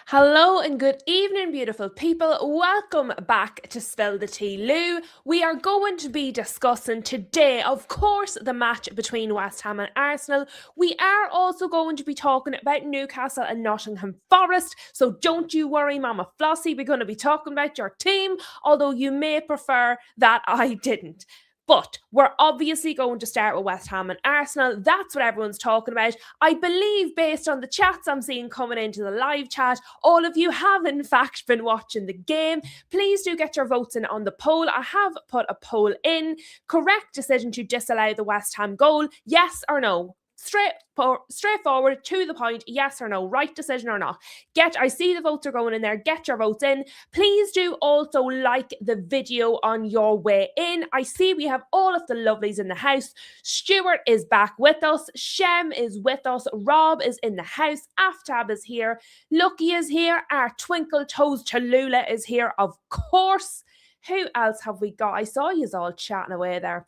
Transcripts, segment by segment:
Hello and good evening, beautiful people. Welcome back to Spill the Tea Lou. We are going to be discussing today, of course, the match between West Ham and Arsenal. We are also going to be talking about Newcastle and Nottingham Forest. So don't you worry, Mama Flossie, we're going to be talking about your team, although you may prefer that I didn't. But we're obviously going to start with West Ham and Arsenal. That's what everyone's talking about. I believe, based on the chats I'm seeing coming into the live chat, all of you have in fact been watching the game. Please do get your votes in on the poll. I have put a poll in. Correct decision to disallow the West Ham goal, yes or no? Straightforward, to the point, yes or no, right decision or not. I see the votes are going in there. Get your votes in. Please do also like the video on your way in. I see we have all of the lovelies in the house. Stuart is back with us. Shem is with us. Rob is in the house. Aftab is here. Lucky is here. Our Twinkle Toes Tallulah is here, of course. Who else have we got? I saw you all chatting away there.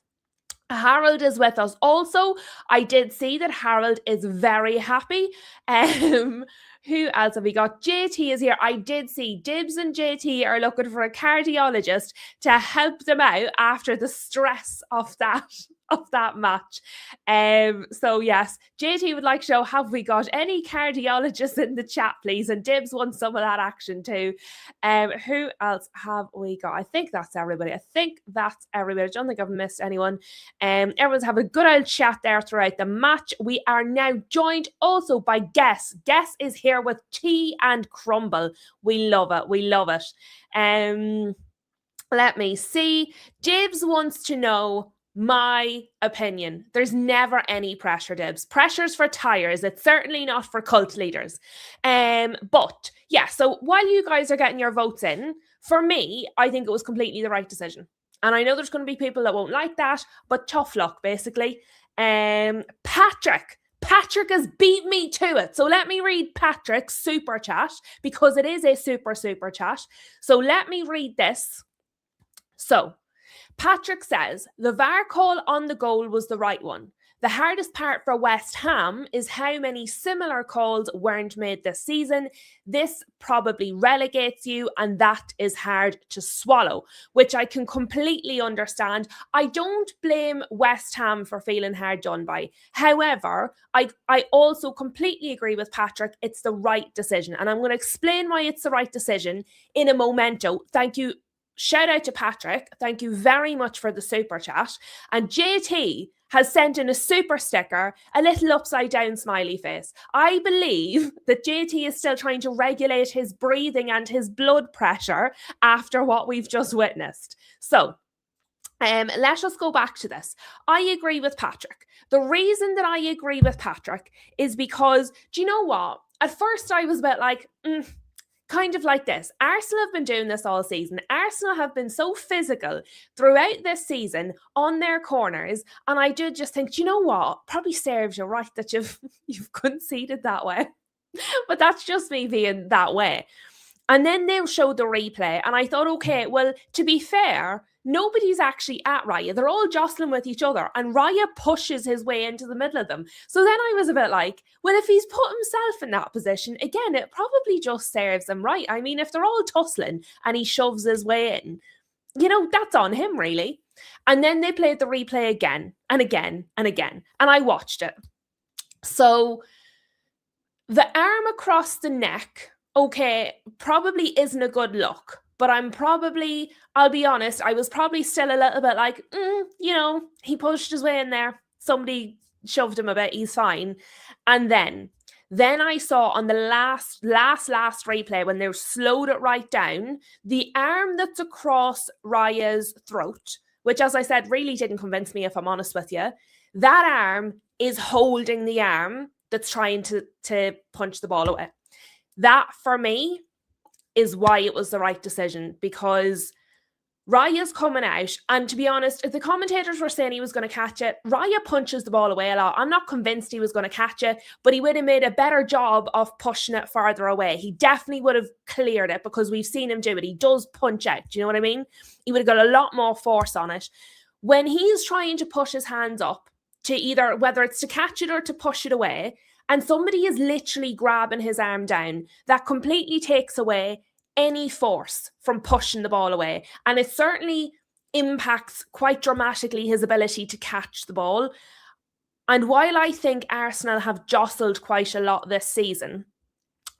Harold is with us also. I did see that Harold is very happy. Who else have we got? JT is here. I did see Dibs and JT are looking for a cardiologist to help them out after the stress of that match. So yes, JT would like to know, have we got any cardiologists in the chat, please? And Dibs wants some of that action too. Who else have we got? I think that's everybody. I don't think I've missed anyone. Everyone's having a good old chat there throughout the match. We are now joined also by Guess. Guess is here with tea and crumble. We love it. We love it. Let me see. Dibs wants to know my opinion. There's never any pressure, Dibs. Pressure's for tires. It's certainly not for cult leaders. But yeah, so while you guys are getting your votes in, for me, I think it was completely the right decision. And I know there's going to be people that won't like that, but tough luck, basically. Patrick has beat me to it. So let me read Patrick's super chat, because it is a super chat. So let me read this. So Patrick says, the VAR call on the goal was the right one. The hardest part for West Ham is how many similar calls weren't made this season. This probably relegates you, and that is hard to swallow, which I can completely understand. I don't blame West Ham for feeling hard done by. However, I also completely agree with Patrick. It's the right decision, and I'm going to explain why it's the right decision in a momento. Thank you. Shout out to Patrick. Thank you very much for the super chat. And JT has sent in a super sticker, a little upside down smiley face. I believe that JT is still trying to regulate his breathing and his blood pressure after what we've just witnessed. So let us go back to this. I agree with Patrick. The reason that I agree with Patrick is because, do you know what? At first I was a bit like, kind of like this. Arsenal have been doing this all season. Arsenal have been so physical throughout this season on their corners. And I did just think, do you know what? Probably serves you right that you've conceded that way. But that's just me being that way. And then they'll show the replay. And I thought, okay, well, to be fair, nobody's actually at Raya. They're all jostling with each other. And Raya pushes his way into the middle of them. So then I was a bit like, well, if he's put himself in that position, again, it probably just serves him right. I mean, if they're all tussling and he shoves his way in, that's on him, really. And then they played the replay again and again and again. And I watched it. So the arm across the neck, okay, probably isn't a good look. But I'll be honest, I was probably still a little bit like, he pushed his way in there. Somebody shoved him a bit. He's fine. And then I saw on the last replay, when they slowed it right down, the arm that's across Raya's throat, which, as I said, really didn't convince me, if I'm honest with you. That arm is holding the arm that's trying to punch the ball away. That, for me, is why it was the right decision, because Raya's coming out, and to be honest, if the commentators were saying he was going to catch it, Raya punches the ball away a lot. I'm not convinced he was going to catch it, but he would have made a better job of pushing it farther away. He definitely would have cleared it, because we've seen him do it. He does punch out. Do you know what I mean? He would have got a lot more force on it. When he's trying to push his hands up to either, whether it's to catch it or to push it away, and somebody is literally grabbing his arm down, that completely takes away any force from pushing the ball away. And it certainly impacts quite dramatically his ability to catch the ball. And while I think Arsenal have jostled quite a lot this season,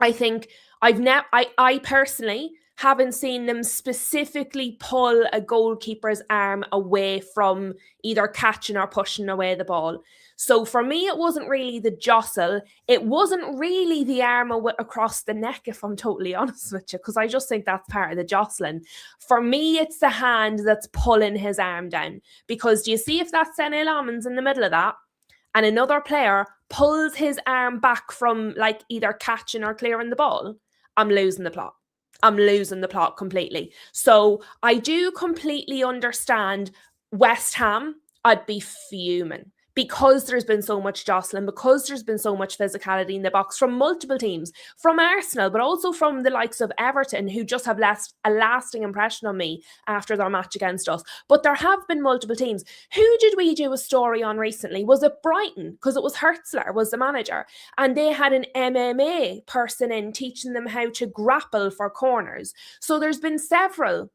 I think I personally haven't seen them specifically pull a goalkeeper's arm away from either catching or pushing away the ball. So for me, it wasn't really the jostle. It wasn't really the arm across the neck, if I'm totally honest with you, because I just think that's part of the jostling. For me, it's the hand that's pulling his arm down. Because do you see if that's Senne Lammens in the middle of that, and another player pulls his arm back from like either catching or clearing the ball, I'm losing the plot. I'm losing the plot completely. So I do completely understand West Ham. I'd be fuming because there's been so much jostling, because there's been so much physicality in the box from multiple teams, from Arsenal, but also from the likes of Everton, who just have left a lasting impression on me after their match against us. But there have been multiple teams. Who did we do a story on recently? Was it Brighton? Because it was Hertzler was the manager, and they had an MMA person in teaching them how to grapple for corners. So there's been several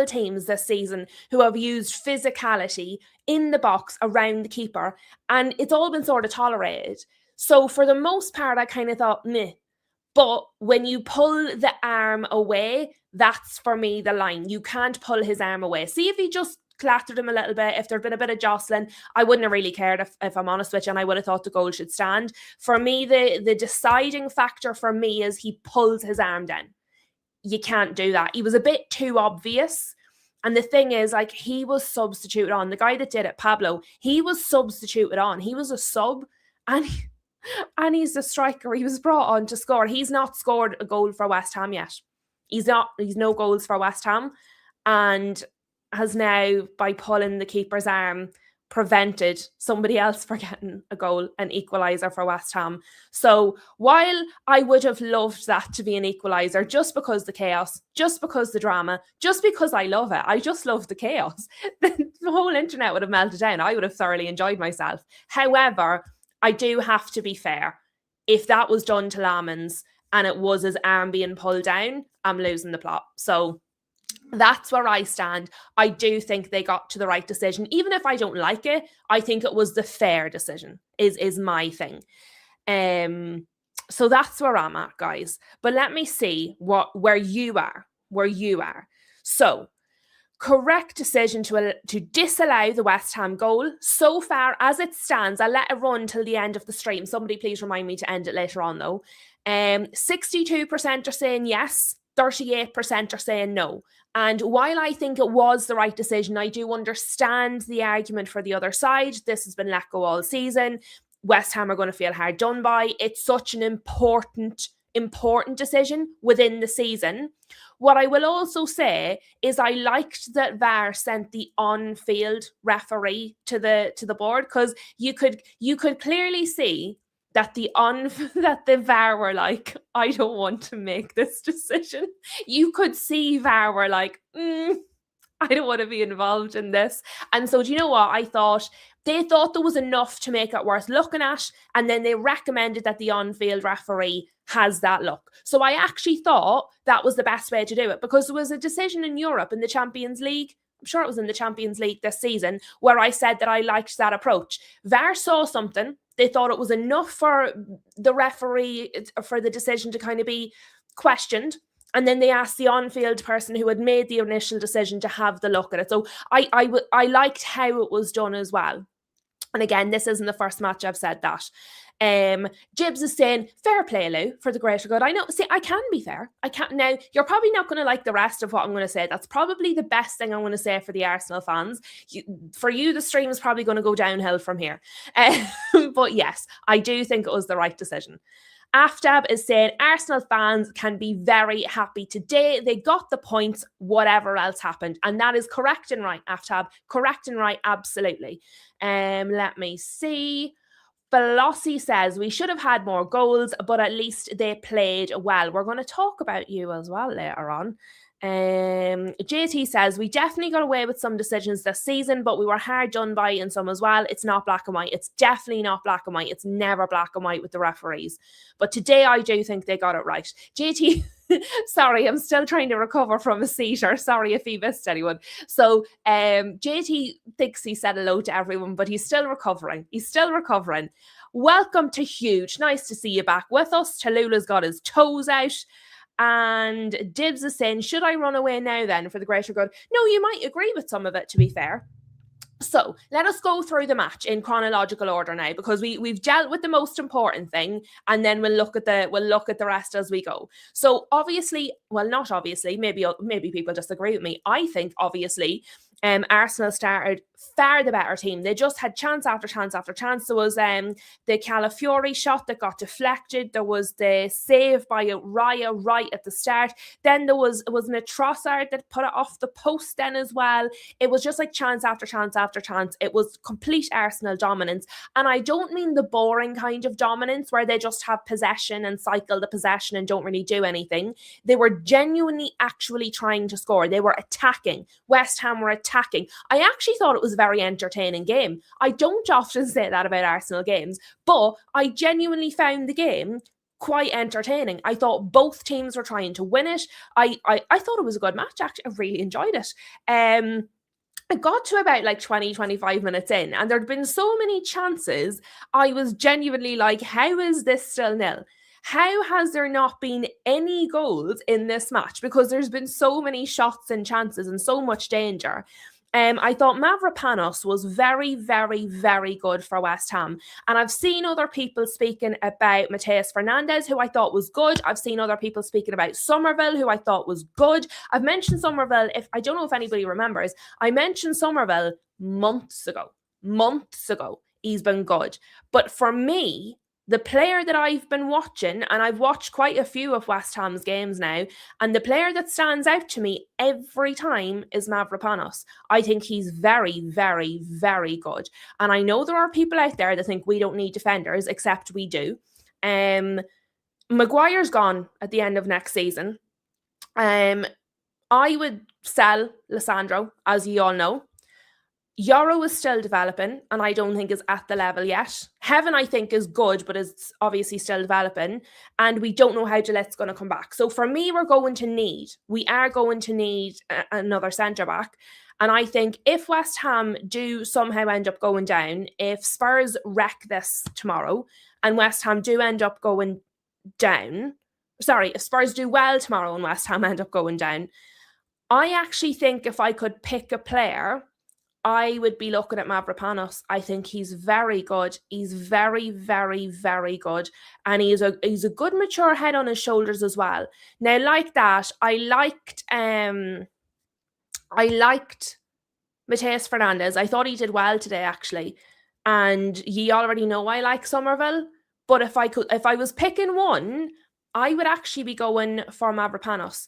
teams this season who have used physicality in the box around the keeper, and it's all been sort of tolerated. So for the most part, I kind of thought, meh. But when you pull the arm away, that's for me the line. You can't pull his arm away. See if he just clattered him a little bit, if there'd been a bit of jostling, I wouldn't have really cared if I'm honest with you, and I would have thought the goal should stand. For me, the deciding factor for me is he pulls his arm down. You can't do that. He was a bit too obvious. And the thing is, like, he was substituted on. The guy that did it, Pablo, he was substituted on. He was a sub, and he's the striker. He was brought on to score. He's not scored a goal for West Ham yet. He's no goals for West Ham, and has now, by pulling the keeper's arm, prevented somebody else from getting a goal, an equaliser for West Ham. So while I would have loved that to be an equaliser, just because the chaos, just because the drama, just because I love it, I just love the chaos, the whole internet would have melted down. I would have thoroughly enjoyed myself. However, I do have to be fair. If that was done to Lammens and it was his arm being pulled down, I'm losing the plot. So that's where I stand. I do think they got to the right decision. Even if I don't like it, I think it was the fair decision, is my thing. So that's where I'm at, guys. But let me see where you are. So, correct decision to disallow the West Ham goal. So far, as it stands, I'll let it run till the end of the stream. Somebody please remind me to end it later on, though. 62% are saying yes. 38% are saying no. And while I think it was the right decision, I do understand the argument for the other side. This has been let go all season. West Ham are going to feel hard done by. It's such an important decision within the season. What I will also say is I liked that VAR sent the on-field referee to the board, because you could clearly see that the VAR were like, I don't want to make this decision. You could see VAR were like, I don't want to be involved in this. And so, do you know what? I thought they thought there was enough to make it worth looking at, and then they recommended that the on-field referee has that look. So I actually thought that was the best way to do it, because there was a decision in Europe in the Champions League. I'm sure it was in the Champions League this season, where I said that I liked that approach. VAR saw something. They thought it was enough for the referee, for the decision to kind of be questioned. And then they asked the on-field person who had made the initial decision to have the look at it. So I liked how it was done as well. And again, this isn't the first match I've said that. Jibs is saying, fair play, Lou, for the greater good. I know, see, I can be fair. I can't. Now, you're probably not going to like the rest of what I'm going to say. That's probably the best thing I'm going to say for the Arsenal fans. For you, the stream is probably going to go downhill from here. But yes, I do think it was the right decision. Aftab is saying, Arsenal fans can be very happy today. They got the points, whatever else happened. And that is correct and right, Aftab. Correct and right, absolutely. Let me see. Velocity says, we should have had more goals, but at least they played well. We're going to talk about you as well later on. JT says, we definitely got away with some decisions this season, but we were hard done by in some as well. It's not black and white. It's definitely not black and white. It's never black and white with the referees. But today I do think they got it right. JT, sorry, I'm still trying to recover from a seizure. Sorry if he missed anyone. So JT thinks he said hello to everyone, but he's still recovering. Welcome to Huge. Nice to see you back with us. Tallulah's got his toes out. And Dibs is saying, should I run away now then for the greater good? No, you might agree with some of it, to be fair. So let us go through the match in chronological order now, because we've dealt with the most important thing, and then we'll look at the rest as we go. So obviously, well, not obviously, maybe people disagree with me. I think obviously Arsenal started far the better team. They just had chance after chance after chance. There was the Calafiori shot that got deflected. There was the save by Raya right at the start. Then there was an Trossard that put it off the post then as well. It was just like chance after chance after chance. It was complete Arsenal dominance. And I don't mean the boring kind of dominance where they just have possession and cycle the possession and don't really do anything. They were genuinely actually trying to score. They were attacking. West Ham were attacking. I actually thought it was a very entertaining game. I don't often say that about Arsenal games, but I genuinely found the game quite entertaining. I thought both teams were trying to win it. I thought it was a good match, actually. I really enjoyed it. I got to about like 20-25 minutes in, and there'd been so many chances. I was genuinely like, how is this still nil? How has there not been any goals in this match? Because there's been so many shots and chances and so much danger. I thought Mavropanos was very, very, very good for West Ham. And I've seen other people speaking about Mateus Fernandes, who I thought was good. I've seen other people speaking about Somerville, who I thought was good. I've mentioned Somerville, I don't know if anybody remembers, I mentioned Somerville months ago. He's been good. But for me, the player that I've been watching, and I've watched quite a few of West Ham's games now, and the player that stands out to me every time is Mavropanos. I think he's very, very, very good. And I know there are people out there that think we don't need defenders, except we do. Maguire's gone at the end of next season. I would sell Lissandro, as you all know. Yoro is still developing, and I don't think is at the level yet. Heaven, I think, is good, but is obviously still developing. And we don't know how Gillette's going to come back. So for me, we are going to need another centre-back. And I think if West Ham do somehow end up going down, if Spurs wreck this tomorrow, and West Ham do end up going down, if Spurs do well tomorrow and West Ham end up going down, I actually think if I could pick a player, I would be looking at Mavropanos. I think he's very good. He's very, very, very good. And he's a good mature head on his shoulders as well. Now, like that, I liked Mateus Fernandes. I thought he did well today, actually. And ye already know I like Somerville. But if I was picking one, I would actually be going for Mavropanos.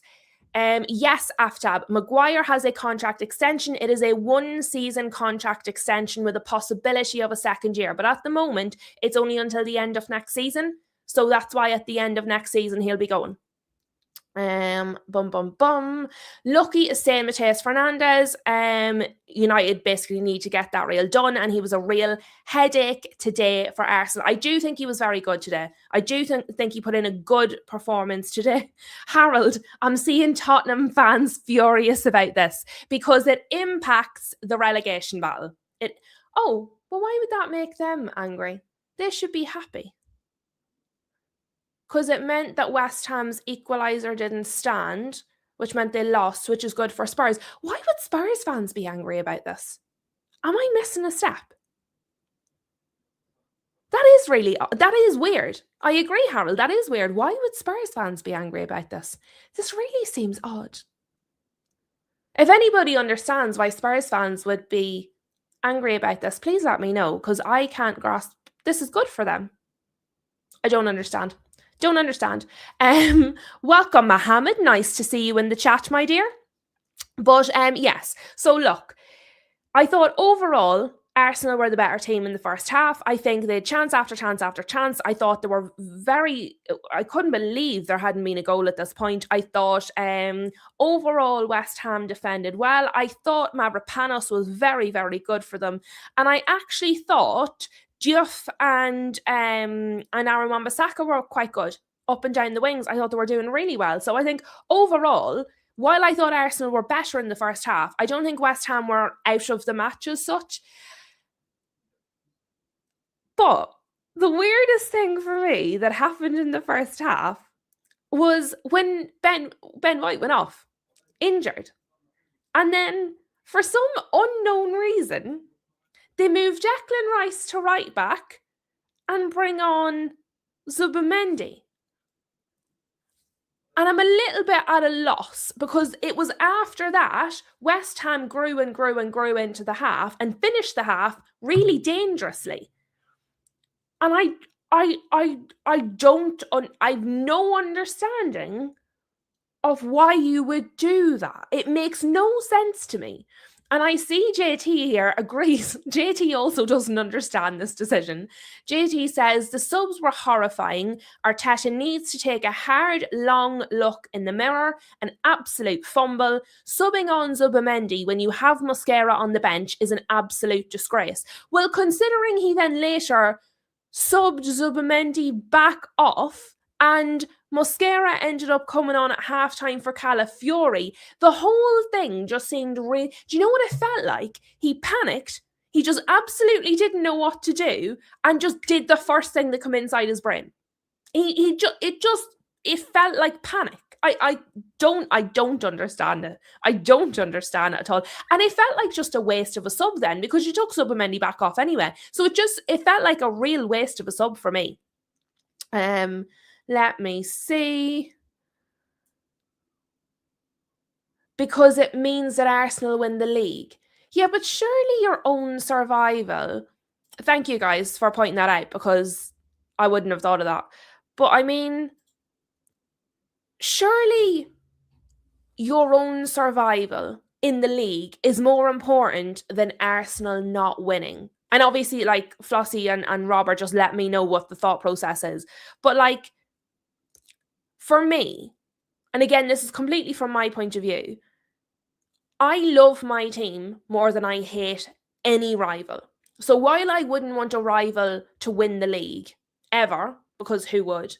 Yes, Aftab, Maguire has a contract extension. It is a 1-season contract extension with a possibility of a second year. But at the moment, it's only until the end of next season. So that's why at the end of next season, he'll be going. Lucky is saying Mateus Fernandes. United basically need to get that real done, and he was a real headache today for Arsenal. I do think he was very good today. I do think he put in a good performance today. Harold, I'm seeing Tottenham fans furious about this because it impacts the relegation battle. Well, why would that make them angry? They should be happy. Because it meant that West Ham's equaliser didn't stand, which meant they lost, which is good for Spurs. Why would Spurs fans be angry about this? Am I missing a step? That is weird. I agree, Harold, that is weird. Why would Spurs fans be angry about this? This really seems odd. If anybody understands why Spurs fans would be angry about this, please let me know, because I can't grasp. This is good for them. I don't understand. Welcome, Mohammed. Nice to see you in the chat, my dear. But yes, so look, I thought overall Arsenal were the better team in the first half. I think they had chance after chance after chance. I thought they were I couldn't believe there hadn't been a goal at this point. I thought overall West Ham defended well. I thought Mavropanos was very, very good for them. And I actually thought Diouf and Aaron Wan-Bissaka were quite good up and down the wings. I thought they were doing really well. So I think overall, while I thought Arsenal were better in the first half, I don't think West Ham were out of the match as such. But the weirdest thing for me that happened in the first half was when Ben White went off, injured. And then, for some unknown reason, they moved Declan Rice to right back and bring on Zubimendi. And I'm a little bit at a loss because it was after that West Ham grew and grew and grew into the half and finished the half really dangerously. And I've no understanding of why you would do that. It makes no sense to me. And I see JT here agrees. JT also doesn't understand this decision. JT says the subs were horrifying. Arteta needs to take a hard, long look in the mirror. An absolute fumble. Subbing on Zubimendi when you have Mosquera on the bench is an absolute disgrace. Well, considering he then later subbed Zubimendi back off and Mosquera ended up coming on at halftime for Calafiori. The whole thing just seemed do you know what it felt like? He panicked. He just absolutely didn't know what to do and just did the first thing that came inside his brain. It felt like panic. I don't understand it. I don't understand it at all. And it felt like just a waste of a sub then because you took Zubimendi back off anyway. So it felt like a real waste of a sub for me. Let me see. Because it means that Arsenal win the league. Yeah, but surely your own survival. Thank you guys for pointing that out because I wouldn't have thought of that. But I mean, surely your own survival in the league is more important than Arsenal not winning. And obviously, like, Flossie and Robert just let me know what the thought process is. But, like, for me, and again, this is completely from my point of view, I love my team more than I hate any rival. So while I wouldn't want a rival to win the league, ever, because who would?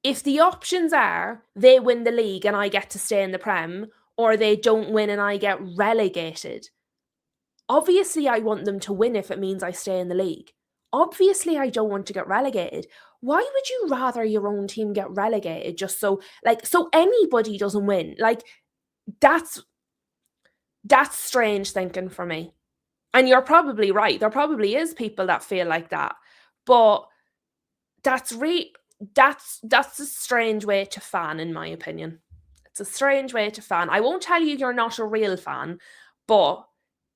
If the options are they win the league and I get to stay in the Prem, or they don't win and I get relegated, obviously I want them to win if it means I stay in the league. Obviously I don't want to get relegated. Why would you rather your own team get relegated just so anybody doesn't win? Like, that's strange thinking for me. And you're probably right. There probably is people that feel like that. But that's a strange way to fan, in my opinion. It's a strange way to fan. I won't tell you you're not a real fan, but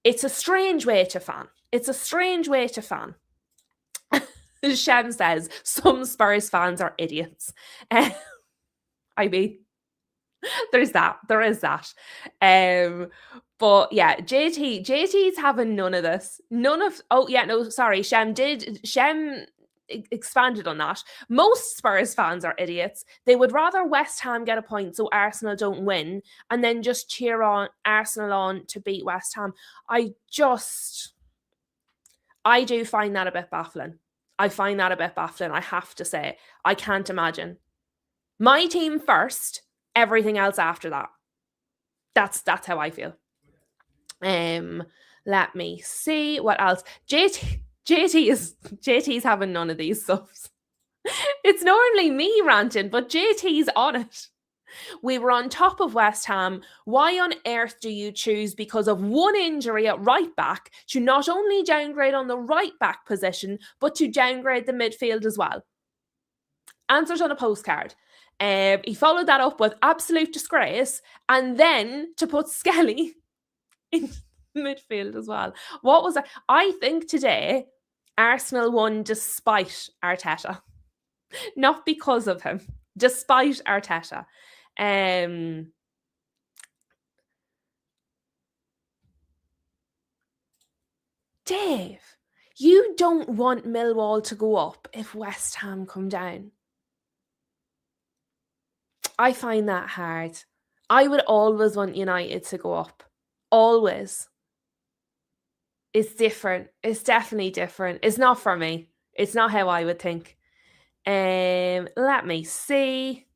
it's a strange way to fan. It's a strange way to fan. Shem says, some Spurs fans are idiots. I mean, there is that. But yeah, JT's having none of this. Shem expanded on that. Most Spurs fans are idiots. They would rather West Ham get a point so Arsenal don't win and then just cheer on Arsenal on to beat West Ham. I do find that a bit baffling. I have to say. I can't imagine. My team first, everything else after that. That's how I feel. Let me see what else. JT's having none of these subs. It's normally me ranting, but JT's on it. We were on top of West Ham. Why on earth do you choose, because of one injury at right back, to not only downgrade on the right back position, but to downgrade the midfield as well? Answers on a postcard. He followed that up with absolute disgrace, and then to put Skelly in midfield as well. What was that? I think today Arsenal won despite Arteta, not because of him, despite Arteta. Dave, you don't want Millwall to go up if West Ham come down. I find that hard. I would always want United to go up. Always. It's different. It's definitely different. It's not for me. It's not how I would think. Let me see.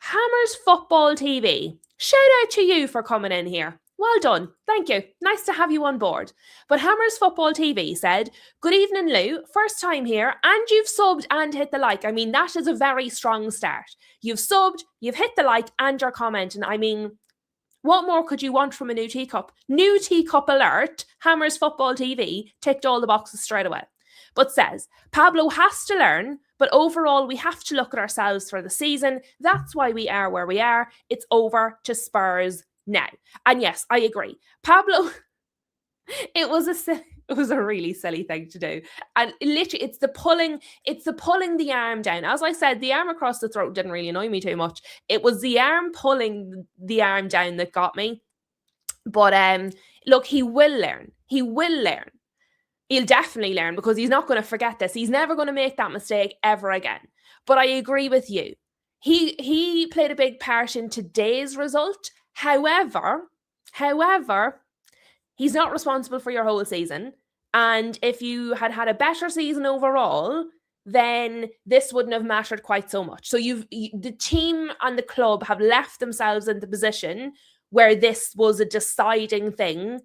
Hammers Football TV. Shout out to you for coming in here. Well done. Thank you. Nice to have you on board. But Hammers Football TV said, good evening, Lou. First time here, and you've subbed and hit the like. I mean, that is a very strong start. You've subbed, you've hit the like, and you're commenting. I mean, what more could you want from a new teacup? New teacup alert. Hammers Football TV ticked all the boxes straight away. But says, Pablo has to learn, but overall we have to look at ourselves for the season. That's why we are where we are. It's over to Spurs now. And yes, I agree. Pablo, it was a really silly thing to do. And literally, it's the pulling the arm down. As I said, the arm across the throat didn't really annoy me too much. It was the arm pulling the arm down that got me. But look, he will learn. He will learn. He'll definitely learn because he's not going to forget this. He's never going to make that mistake ever again. But I agree with you. He played a big part in today's result. However, he's not responsible for your whole season. And if you had had a better season overall, then this wouldn't have mattered quite so much. So the team and the club have left themselves in the position where this was a deciding thing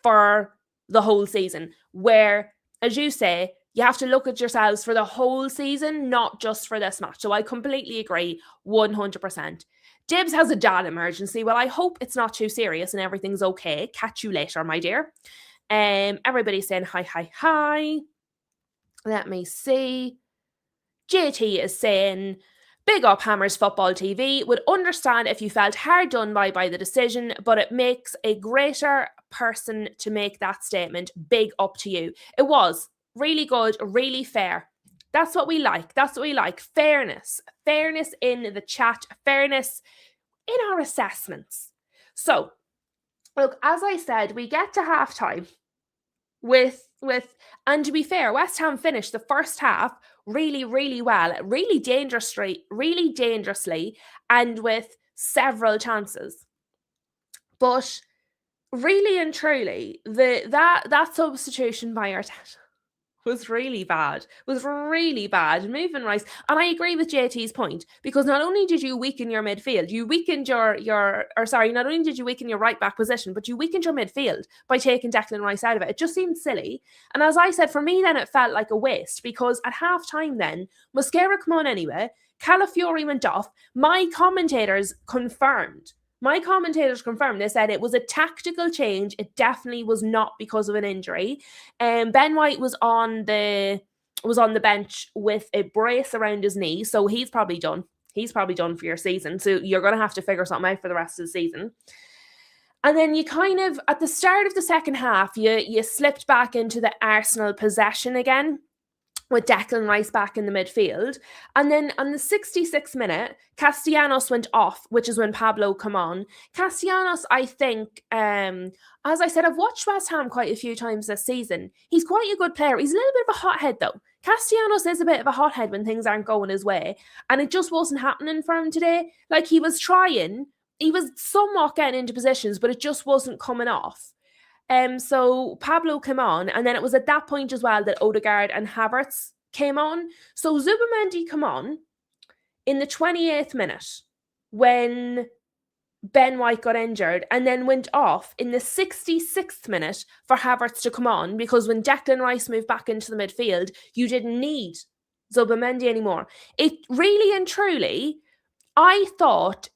for the whole season, where, as you say, you have to look at yourselves for the whole season, not just for this match. So I completely agree, 100%. Dibs has a dad emergency. Well, I hope it's not too serious and everything's okay. Catch you later, my dear. Everybody's saying hi. Let me see. JT is saying, big up Hammers Football TV. Would understand if you felt hard done by the decision, but it makes a greater person to make that statement. Big up to you. It was really good, really fair. That's what we like. That's what we like. Fairness. Fairness in the chat. Fairness in our assessments. So, look, as I said, we get to halftime with and to be fair, West Ham finished the first half really, really well, really dangerously, and with several chances. But really and truly, that substitution by Arteta was really bad. Moving right. And I agree with JT's point, because not only did you weaken your midfield, you weakened not only did you weaken your right back position, but you weakened your midfield by taking Declan Rice out of it. It just seemed silly. And as I said, for me then it felt like a waste, because at half time then, Mosquera come on anyway, Calafiori went off, my commentators confirmed. They said it was a tactical change. It definitely was not because of an injury. Ben White was on the bench with a brace around his knee, so he's probably done. He's probably done for your season. So you're going to have to figure something out for the rest of the season. And then you kind of, at the start of the second half, you slipped back into the Arsenal possession again, with Declan Rice back in the midfield. And then on the 66th minute, Castellanos went off, which is when Pablo come on. Castellanos, I think, as I said, I've watched West Ham quite a few times this season. He's quite a good player. He's a little bit of a hothead, though. Castellanos is a bit of a hothead when things aren't going his way. And it just wasn't happening for him today. Like, he was trying. He was somewhat getting into positions, but it just wasn't coming off. So Pablo came on, and then it was at that point as well that Odegaard and Havertz came on. So Zubamendi come on in the 28th minute when Ben White got injured, and then went off in the 66th minute for Havertz to come on, because when Declan Rice moved back into the midfield, you didn't need Zubamendi anymore. It really and truly, I thought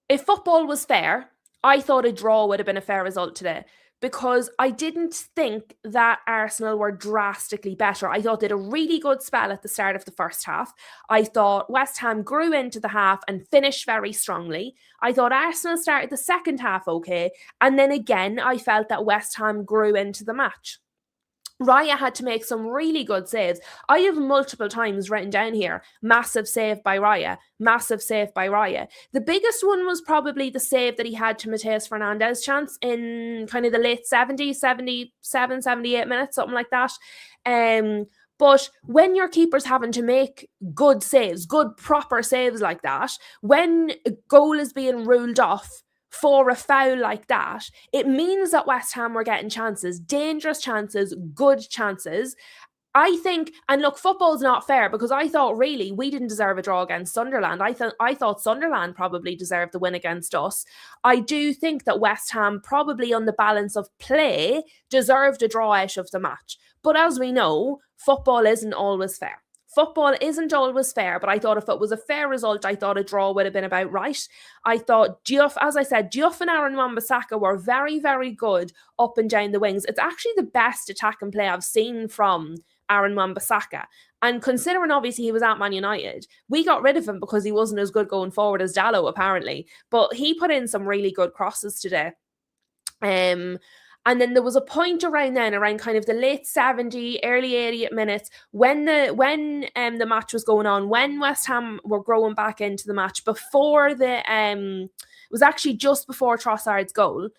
if football was fair, I thought a draw would have been a fair result today, because I didn't think that Arsenal were drastically better. I thought they had a really good spell at the start of the first half. I thought West Ham grew into the half and finished very strongly. I thought Arsenal started the second half okay. And then again, I felt that West Ham grew into the match. Raya had to make some really good saves. I have multiple times written down here, massive save by Raya, massive save by Raya. The biggest one was probably the save that he had to Mateus Fernandez chance in kind of the late 70s, 77, 78 minutes, something like that. But when your keeper's having to make good saves, good proper saves like that, when a goal is being ruled off for a foul like that, it means that West Ham were getting chances, dangerous chances, good chances. I think, and look, football's not fair because I thought really we didn't deserve a draw against Sunderland. I thought Sunderland probably deserved the win against us. I do think that West Ham probably on the balance of play deserved a draw out of the match. But as we know, football isn't always fair. Football isn't always fair, but I thought if it was a fair result, I thought a draw would have been about right. I thought as I said, Diouf and Aaron Wan-Bissaka were very, very good up and down the wings. It's actually the best attacking play I've seen from Aaron Wan-Bissaka. And considering obviously he was at Man United, we got rid of him because he wasn't as good going forward as Dalot apparently. But he put in some really good crosses today. And then there was a point around kind of the late 70, early 80 minutes when the match was going on, when West Ham were growing back into the match before it was actually just before Trossard's goal.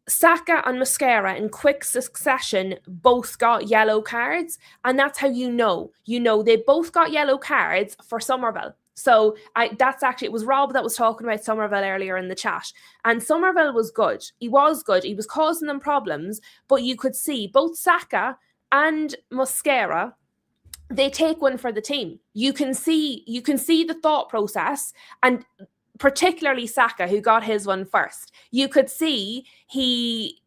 Saka and Mosquera in quick succession both got yellow cards, and that's how you know they both got yellow cards for Somerville. So it was Rob that was talking about Somerville earlier in the chat, and Somerville was good. He was good. He was causing them problems, but you could see both Saka and Mosquera, they take one for the team. You can see the thought process, and particularly Saka, who got his one first. You could see he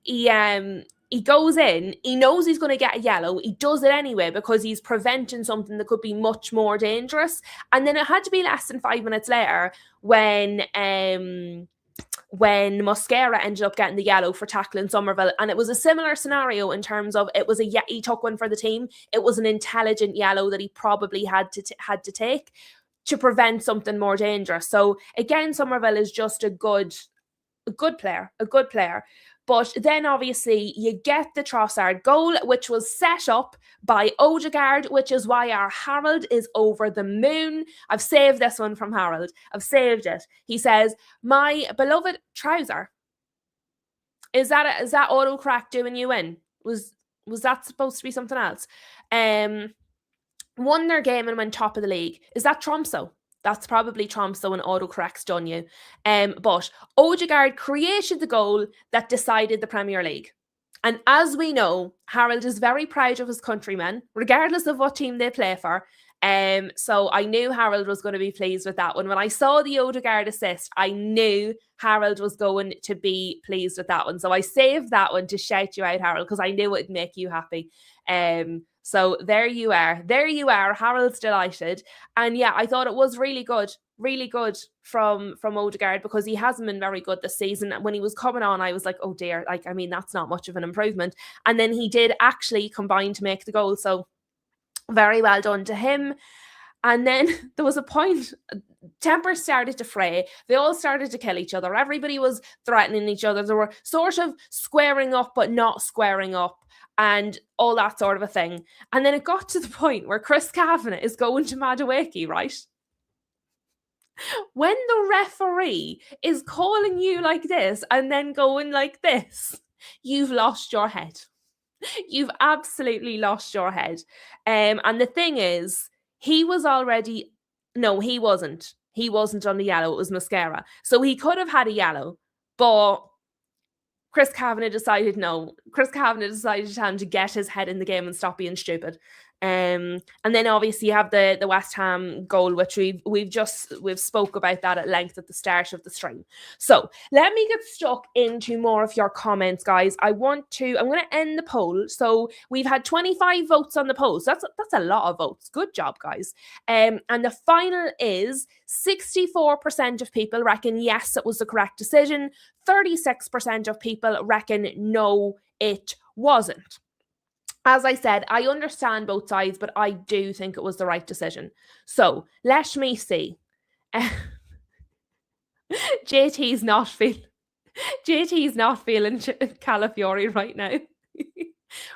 goes in, he knows he's going to get a yellow, he does it anyway because he's preventing something that could be much more dangerous. And then it had to be less than 5 minutes later when Mosquera ended up getting the yellow for tackling Somerville. And it was a similar scenario in terms of he took one for the team. It was an intelligent yellow that he probably had to take to prevent something more dangerous. So again, Somerville is just a good player. But then obviously you get the Trossard goal, which was set up by Odegaard, which is why our Harold is over the moon. I've saved this one from Harold. I've saved it. He says, "My beloved trouser." Is that autocorrect doing you in? Was that supposed to be something else? Won their game and went top of the league. Is that Tromso? That's probably Tromso and autocorrect's done you. But Odegaard created the goal that decided the Premier League. And as we know, Harold is very proud of his countrymen, regardless of what team they play for. So I knew Harold was going to be pleased with that one. When I saw the Odegaard assist, I knew Harold was going to be pleased with that one. So I saved that one to shout you out, Harold, because I knew it'd make you happy. So there you are. Harold's delighted. And yeah, I thought it was really good from Odegaard because he hasn't been very good this season. When he was coming on, I was like, oh dear, that's not much of an improvement. And then he did actually combine to make the goal. So very well done to him. And then there was a point, tempers started to fray. They all started to kill each other. Everybody was threatening each other. They were sort of squaring up, but not squaring up, and all that sort of a thing. And then it got to the point where Chris Kavanagh is going to Madueke, right? When the referee is calling you like this and then going like this, you've lost your head. You've absolutely lost your head. And the thing is, he wasn't. He wasn't on the yellow. It was Mosquera. So he could have had a yellow, but Chris Kavanagh decided no. Chris Kavanagh decided to tell him to get his head in the game and stop being stupid. And then obviously you have the West Ham goal, which we've spoke about that at length at the start of the stream. So let me get stuck into more of your comments, guys. I'm going to end the poll. So we've had 25 votes on the poll. So that's a lot of votes. Good job, guys. And the final is 64% of people reckon yes, it was the correct decision. 36% of people reckon no, it wasn't. As I said, I understand both sides, but I do think it was the right decision. So let me see. JT's not feeling Calafiori right now.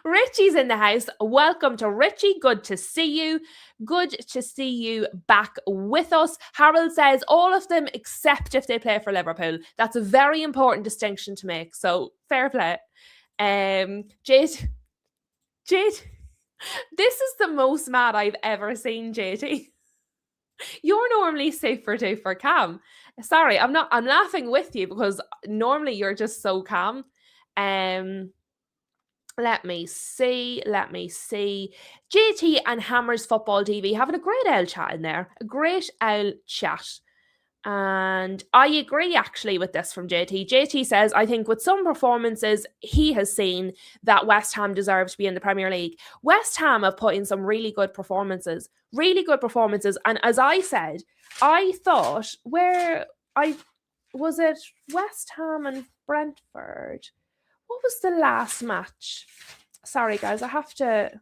Richie's in the house. Welcome to Richie. Good to see you. Good to see you back with us. Harold says all of them except if they play for Liverpool. That's a very important distinction to make. So fair play. Jade, this is the most mad I've ever seen, JT. You're normally super duper calm. Sorry, I'm laughing with you because normally you're just so calm. Let me see. JT and Hammers Football TV having a great old chat in there. A great old chat. And I agree actually with this from JT. JT says, I think with some performances he has seen that West Ham deserve to be in the Premier League. West Ham have put in some really good performances. And as I said, I thought was it West Ham and Brentford? What was the last match? Sorry, guys, I have to...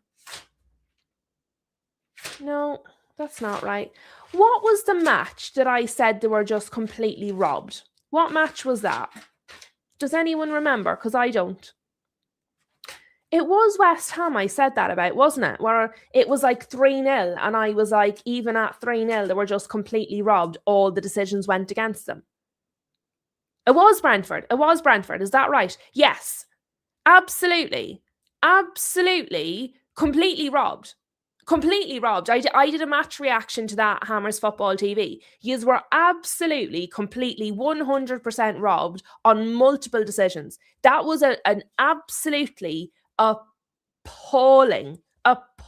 No, that's not right. What was the match that I said they were just completely robbed? What match was that? Does anyone remember? Because I don't. It was West Ham I said that about, wasn't it? Where it was like 3-0 and I was like, even at 3-0, they were just completely robbed. All the decisions went against them. It was Brentford. Is that right? Yes. Absolutely. Completely robbed. I did a match reaction to that Hammers Football TV. Yous were absolutely, completely, 100% robbed on multiple decisions. That was an absolutely appalling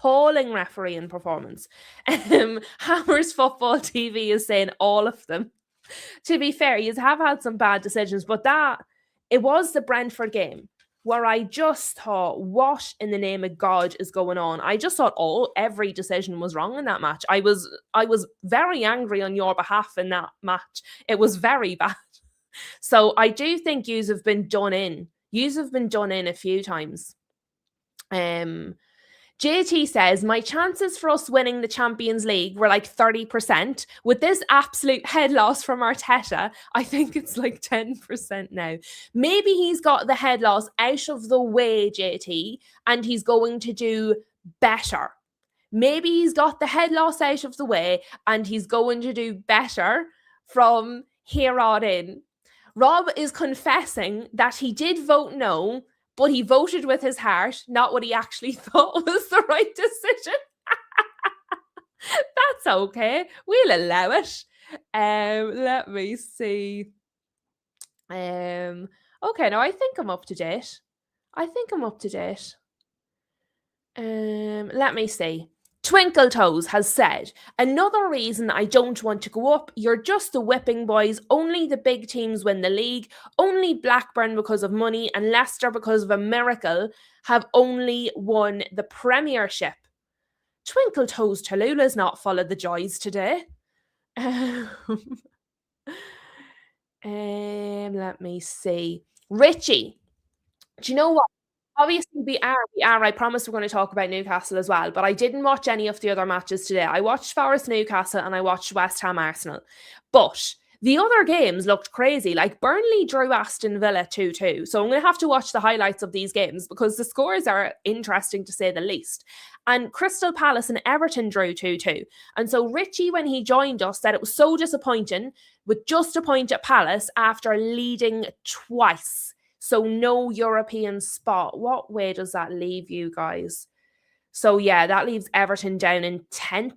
refereeing performance. Hammers Football TV is saying all of them. To be fair, you have had some bad decisions, but it was the Brentford game where I just thought, what in the name of God is going on? I just thought every decision was wrong in that match. I was very angry on your behalf in that match. It was very bad. So I do think yous have been done in. Yous have been done in a few times. JT says, my chances for us winning the Champions League were like 30%. With this absolute head loss from Arteta, I think it's like 10% now. Maybe he's got the head loss out of the way, JT, and he's going to do better. Maybe he's got the head loss out of the way and he's going to do better from here on in. Rob is confessing that he did vote no, but he voted with his heart, not what he actually thought was the right decision. That's okay. We'll allow it. Let me see. Okay, now I think I'm up to date. Let me see. Twinkle Toes has said, another reason I don't want to go up, you're just the whipping boys, only the big teams win the league, only Blackburn because of money and Leicester because of a miracle have only won the Premiership. Twinkle Toes Tallulah's not full of the joys today. Let me see. Richie, do you know what? Obviously, we are. I promise we're going to talk about Newcastle as well, but I didn't watch any of the other matches today. I watched Forest Newcastle and I watched West Ham Arsenal. But the other games looked crazy. Like Burnley drew Aston Villa 2-2. So I'm going to have to watch the highlights of these games because the scores are interesting to say the least. And Crystal Palace and Everton drew 2-2. And so Richie, when he joined us, said it was so disappointing with just a point at Palace after leading twice. So no European spot. What way does that leave you guys? So yeah, that leaves Everton down in 10th,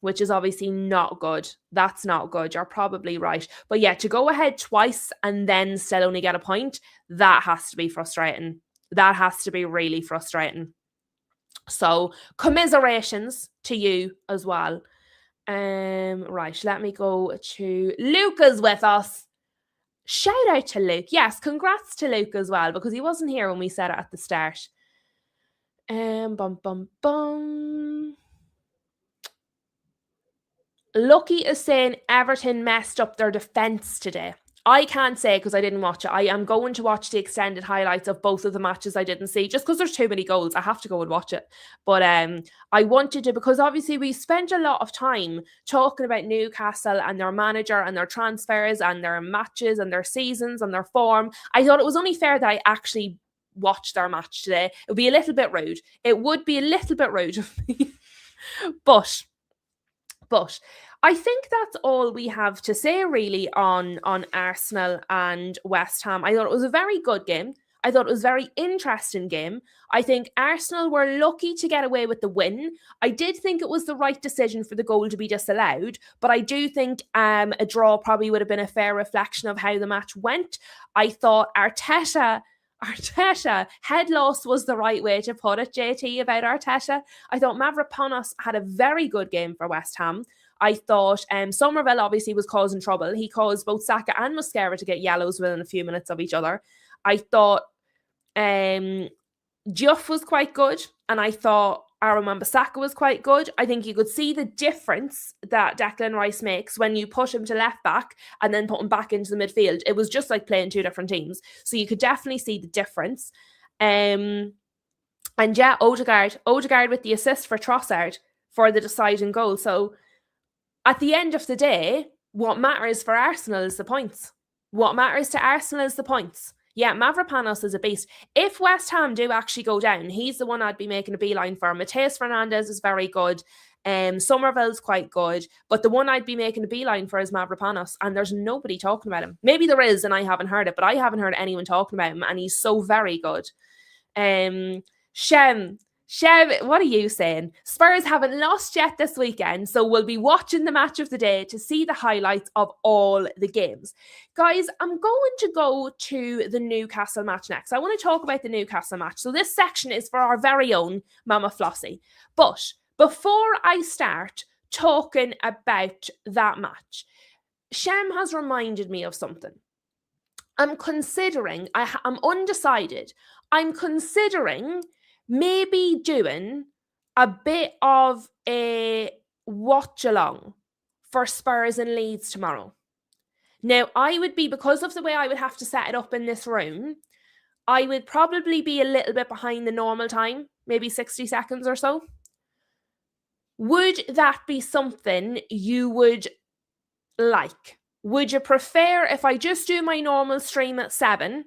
which is obviously not good. That's not good. You're probably right. But yeah, to go ahead twice and then still only get a point, that has to be frustrating. That has to be really frustrating. So commiserations to you as well. Right, let me go to Luca's with us. Shout out to Luke. Yes, congrats to Luke as well, because he wasn't here when we said it at the start. Lucky is saying Everton messed up their defence today. I can't say because I didn't watch it. I am going to watch the extended highlights of both of the matches I didn't see, just because there's too many goals. I have to go and watch it. But I wanted to, because obviously we spent a lot of time talking about Newcastle and their manager and their transfers and their matches and their seasons and their form. I thought it was only fair that I actually watch their match today. It would be a little bit rude. It would be a little bit rude of me. But I think that's all we have to say really on Arsenal and West Ham. I thought it was a very good game. I thought it was a very interesting game. I think Arsenal were lucky to get away with the win. I did think it was the right decision for the goal to be disallowed, but I do think a draw probably would have been a fair reflection of how the match went. I thought Arteta, head loss was the right way to put it, JT, about Arteta. I thought Mavropanos had a very good game for West Ham. I thought Somerville obviously was causing trouble. He caused both Saka and Mosquera to get yellows within a few minutes of each other. I thought Diouf was quite good, and I thought Aaron Wan-Bissaka was quite good. I think you could see the difference that Declan Rice makes when you put him to left back and then put him back into the midfield. It was just like playing two different teams. So you could definitely see the difference. And yeah, Odegaard with the assist for Trossard for the deciding goal. So at the end of the day, what matters for Arsenal is the points. What matters to Arsenal is the points. Yeah, Mavropanos is a beast. If West Ham do actually go down, he's the one I'd be making a beeline for. Mateus Fernandes is very good. Somerville's quite good. But the one I'd be making a beeline for is Mavropanos. And there's nobody talking about him. Maybe there is and I haven't heard it, but I haven't heard anyone talking about him. And he's so very good. Shev, what are you saying? Spurs haven't lost yet this weekend, so we'll be watching the match of the day to see the highlights of all the games. Guys, I'm going to go to the Newcastle match next. I want to talk about the Newcastle match. So this section is for our very own Mama Flossie. But before I start talking about that match, Shem has reminded me of something. I'm undecided. I'm considering maybe doing a bit of a watch along for Spurs and Leeds tomorrow. Now, I would be, because of the way I would have to set it up in this room, I would probably be a little bit behind the normal time, maybe 60 seconds or so. Would that be something you would like? Would you prefer if I just do my normal stream at 7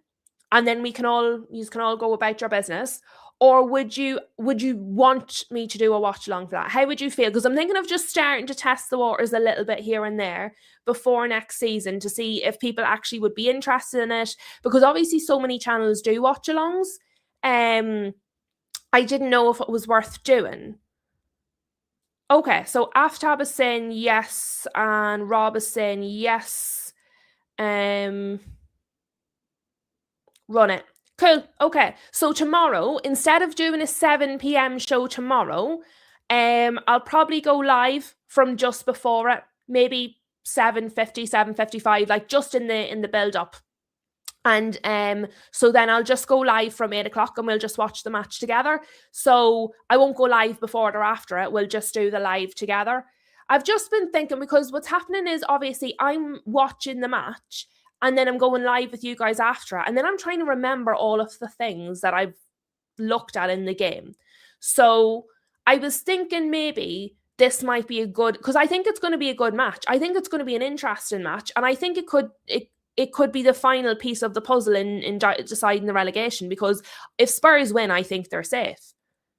and then you can all go about your business? Or would you want me to do a watch along for that? How would you feel? Because I'm thinking of just starting to test the waters a little bit here and there before next season to see if people actually would be interested in it. Because obviously so many channels do watch alongs. I didn't know if it was worth doing. Okay, so Aftab is saying yes and Rob is saying yes. Run it. Cool. Okay. So tomorrow, instead of doing a 7 p.m. show tomorrow, I'll probably go live from just before it, maybe 7:50, 7:55, like just in the build up. And so then I'll just go live from 8 o'clock and we'll just watch the match together. So I won't go live before it or after it. We'll just do the live together. I've just been thinking, because what's happening is obviously I'm watching the match and then I'm going live with you guys after it. And then I'm trying to remember all of the things that I've looked at in the game. So I was thinking maybe this might be a good, because I think it's going to be a good match. I think it's going to be an interesting match. And I think it could be the final piece of the puzzle in deciding the relegation, because if Spurs win, I think they're safe.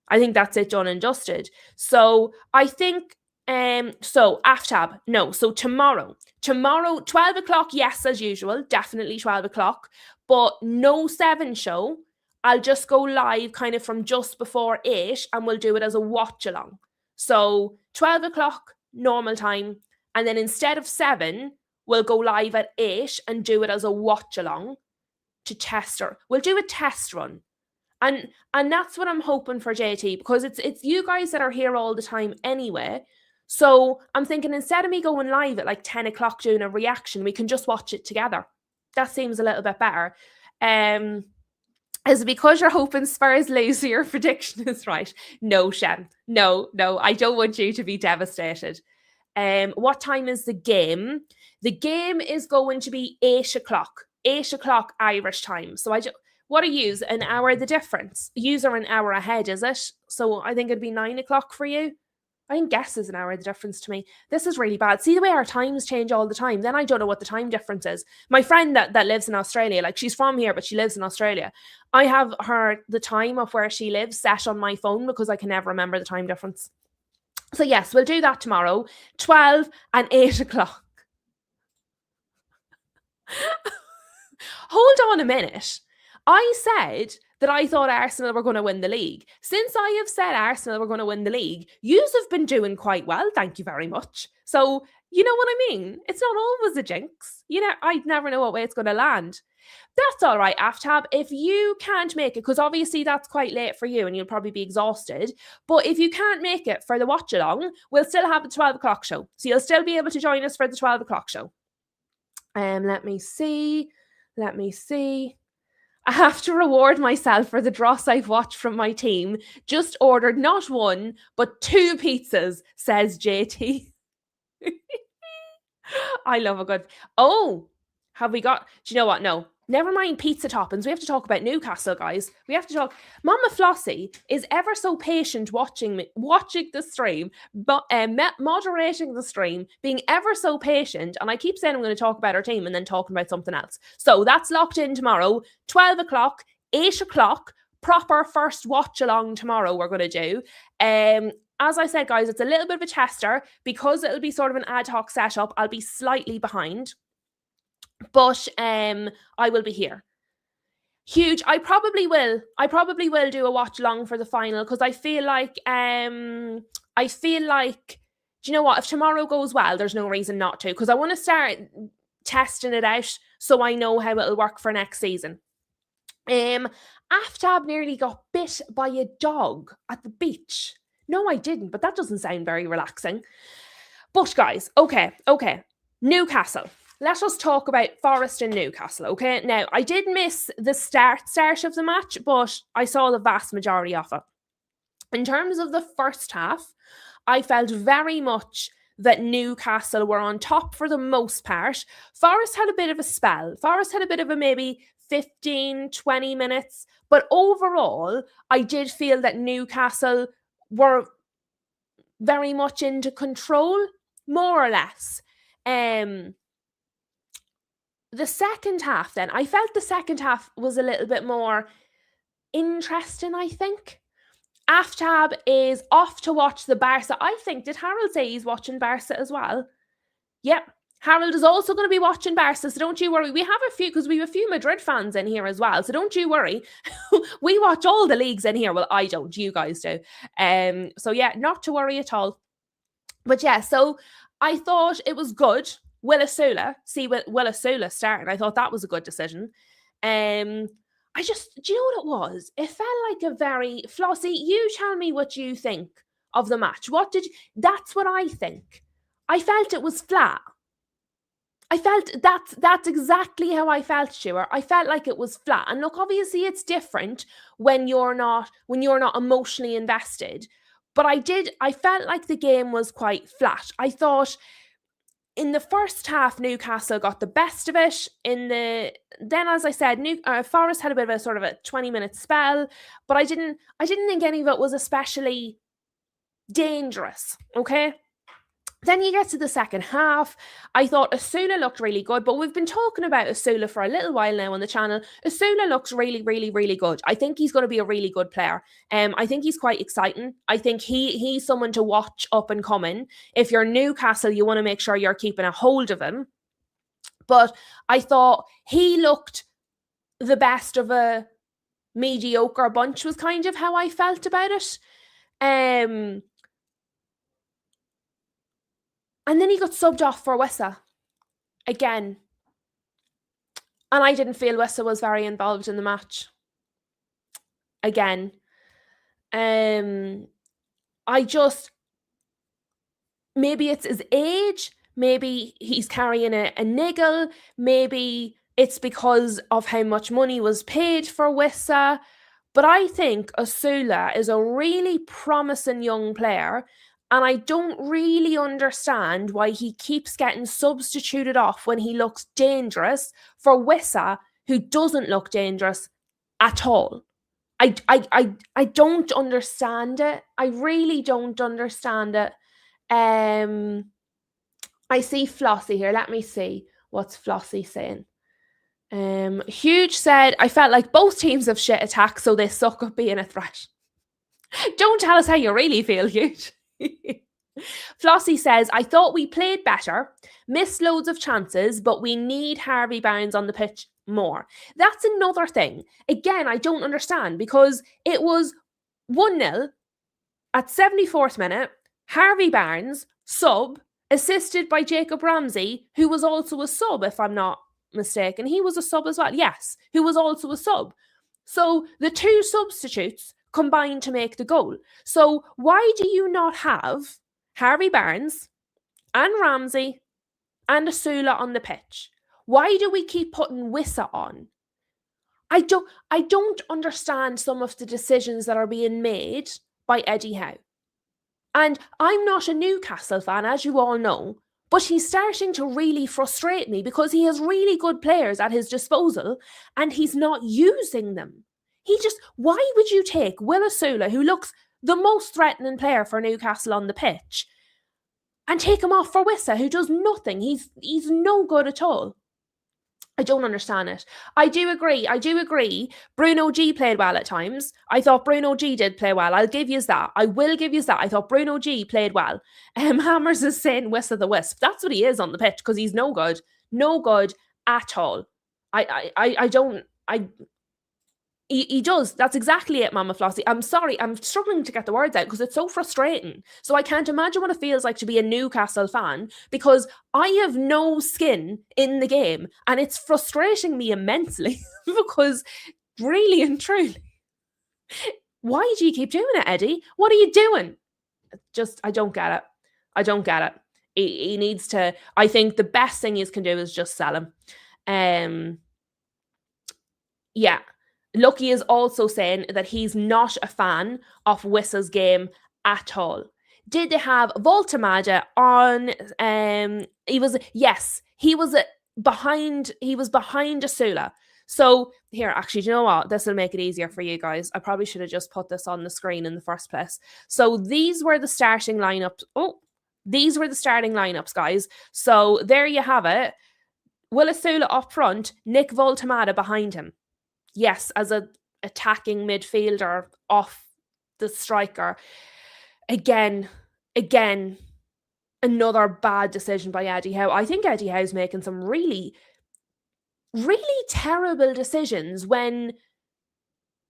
I think that's it, done and dusted. So I think, so Aftab, no. So tomorrow, 12 o'clock, yes, as usual, definitely 12 o'clock, but no 7 show. I'll just go live kind of from just before 8 and we'll do it as a watch along. So 12 o'clock, normal time. And then instead of 7, we'll go live at 8 and do it as a watch along to test her. We'll do a test run. And that's what I'm hoping for, JT, because it's you guys that are here all the time anyway. So I'm thinking, instead of me going live at like 10 o'clock doing a reaction, we can just watch it together. That seems a little bit better. Is it because you're hoping Spurs lose, so your prediction is right? No, Shem. No, I don't want you to be devastated. What time is the game? The game is going to be 8 o'clock. 8 o'clock Irish time. So what are yous? An hour the difference? Yous are an hour ahead, is it? So I think it'd be 9 o'clock for you. I think guess is an hour the difference to me. This is really bad. See the way our times change all the time. Then I don't know what the time difference is. My friend that lives in Australia, like she's from here, but she lives in Australia. I have the time of where she lives set on my phone because I can never remember the time difference. So yes, we'll do that tomorrow, 12 and 8 o'clock. Hold on a minute. I said that I thought Arsenal were going to win the league. Since I have said Arsenal were going to win the league, yous have been doing quite well, thank you very much. So, you know what I mean? It's not always a jinx. I'd never know what way it's going to land. That's all right, Aftab. If you can't make it, because obviously that's quite late for you and you'll probably be exhausted, but if you can't make it for the watch along, we'll still have the 12 o'clock show. So you'll still be able to join us for the 12 o'clock show. Let me see. I have to reward myself for the dross I've watched from my team. Just ordered not one, but 2 pizzas, says JT. I love a good... Oh, have we got... Do you know what? No. Never mind pizza toppings. We have to talk about Newcastle, guys. We have to talk... Mama Flossie is ever so patient watching the stream, but moderating the stream, being ever so patient. And I keep saying I'm going to talk about our team and then talking about something else. So that's locked in tomorrow, 12 o'clock, 8 o'clock, proper first watch along tomorrow we're going to do. As I said, guys, it's a little bit of a tester because it'll be sort of an ad hoc setup. I'll be slightly behind. But I will be here. Huge. I probably will do a watch along for the final because I feel like do you know what? If tomorrow goes well, there's no reason not to, because I want to start testing it out so I know how it'll work for next season. Aftab nearly got bit by a dog at the beach. No, I didn't, but that doesn't sound very relaxing. But guys, okay. Newcastle. Let us talk about Forest and Newcastle, okay? Now, I did miss the start of the match, but I saw the vast majority of it. In terms of the first half, I felt very much that Newcastle were on top for the most part. Forest had a bit of a spell. Forest had a bit of a maybe 15, 20 minutes. But overall, I did feel that Newcastle were very much into control, more or less. The second half then, I felt the second half was a little bit more interesting, I think. Aftab is off to watch the Barca. I think, did Harold say he's watching Barca as well? Yep. Harold is also going to be watching Barca, so don't you worry. We have a few, because we have a few Madrid fans in here as well, so don't you worry. We watch all the leagues in here. Well, I don't. You guys do. So yeah, not to worry at all. But yeah, so I thought it was good. Will Asula starting. I thought that was a good decision. Do you know what it was? It felt like a very... Flossie, you tell me what you think of the match. That's what I think. I felt it was flat. I felt that's exactly how I felt, Stuart. I felt like it was flat. And look, obviously it's different when you're not emotionally invested. But I felt like the game was quite flat. I thought in the first half, Newcastle got the best of it. Then, as I said, Forest had a bit of a sort of a 20-minute spell, but I didn't think any of it was especially dangerous. Okay. Then you get to the second half. I thought Asula looked really good, but we've been talking about Asula for a little while now on the channel. Asula looks really, really, really good. I think he's going to be a really good player. I think he's quite exciting. I think he's someone to watch up and coming. If you're Newcastle, you want to make sure you're keeping a hold of him. But I thought he looked the best of a mediocre bunch, was kind of how I felt about it. And then he got subbed off for Wissa again. And I didn't feel Wissa was very involved in the match. Again. Maybe it's his age. Maybe he's carrying a niggle. Maybe it's because of how much money was paid for Wissa. But I think Asula is a really promising young player. And I don't really understand why he keeps getting substituted off when he looks dangerous for Wissa, who doesn't look dangerous at all. I don't understand it. I really don't understand it. I see Flossie here. Let me see what's Flossie saying. Huge said, I felt like both teams have shit attacks, so they suck at being a threat. Don't tell us how you really feel, Huge. Flossie says, I thought we played better, missed loads of chances, but we need Harvey Barnes on the pitch more. That's another thing. Again, I don't understand because it was 1-0 at 74th minute. Harvey Barnes, sub, assisted by Jacob Ramsey, who was also a sub, if I'm not mistaken. He was a sub as well. Yes, who was also a sub. So the two substitutes combined to make the goal. So why do you not have Harvey Barnes and Ramsey and Asula on the pitch? Why do we keep putting Wissa on? I don't understand some of the decisions that are being made by Eddie Howe. And I'm not a Newcastle fan, as you all know, but he's starting to really frustrate me because he has really good players at his disposal and he's not using them. Why would you take Will Asula, who looks the most threatening player for Newcastle on the pitch, and take him off for Wissa, who does nothing? He's no good at all. I don't understand it. I do agree. Bruno G played well at times. I thought Bruno G did play well. I'll give you that. I will give you that. I thought Bruno G played well. Hammers is saying Wissa the Wisp. That's what he is on the pitch because he's no good. No good at all. He does. That's exactly it, Mama Flossie. I'm sorry. I'm struggling to get the words out because it's so frustrating. So I can't imagine what it feels like to be a Newcastle fan because I have no skin in the game and it's frustrating me immensely because really and truly, why do you keep doing it, Eddie? What are you doing? I don't get it. I don't get it. He needs to, I think the best thing you can do is just sell him. Yeah. Lucky is also saying that he's not a fan of Wissa's game at all. Did they have Voltamada on? He was behind Asula. So here, actually, do you know what? This will make it easier for you guys. I probably should have just put this on the screen in the first place. So these were the starting lineups. These were the starting lineups, guys. So there you have it. Will Asula up front, Nick Voltamada behind him. Yes, as a attacking midfielder off the striker. Again, another bad decision by Eddie Howe. I think Eddie Howe's making some really, really terrible decisions when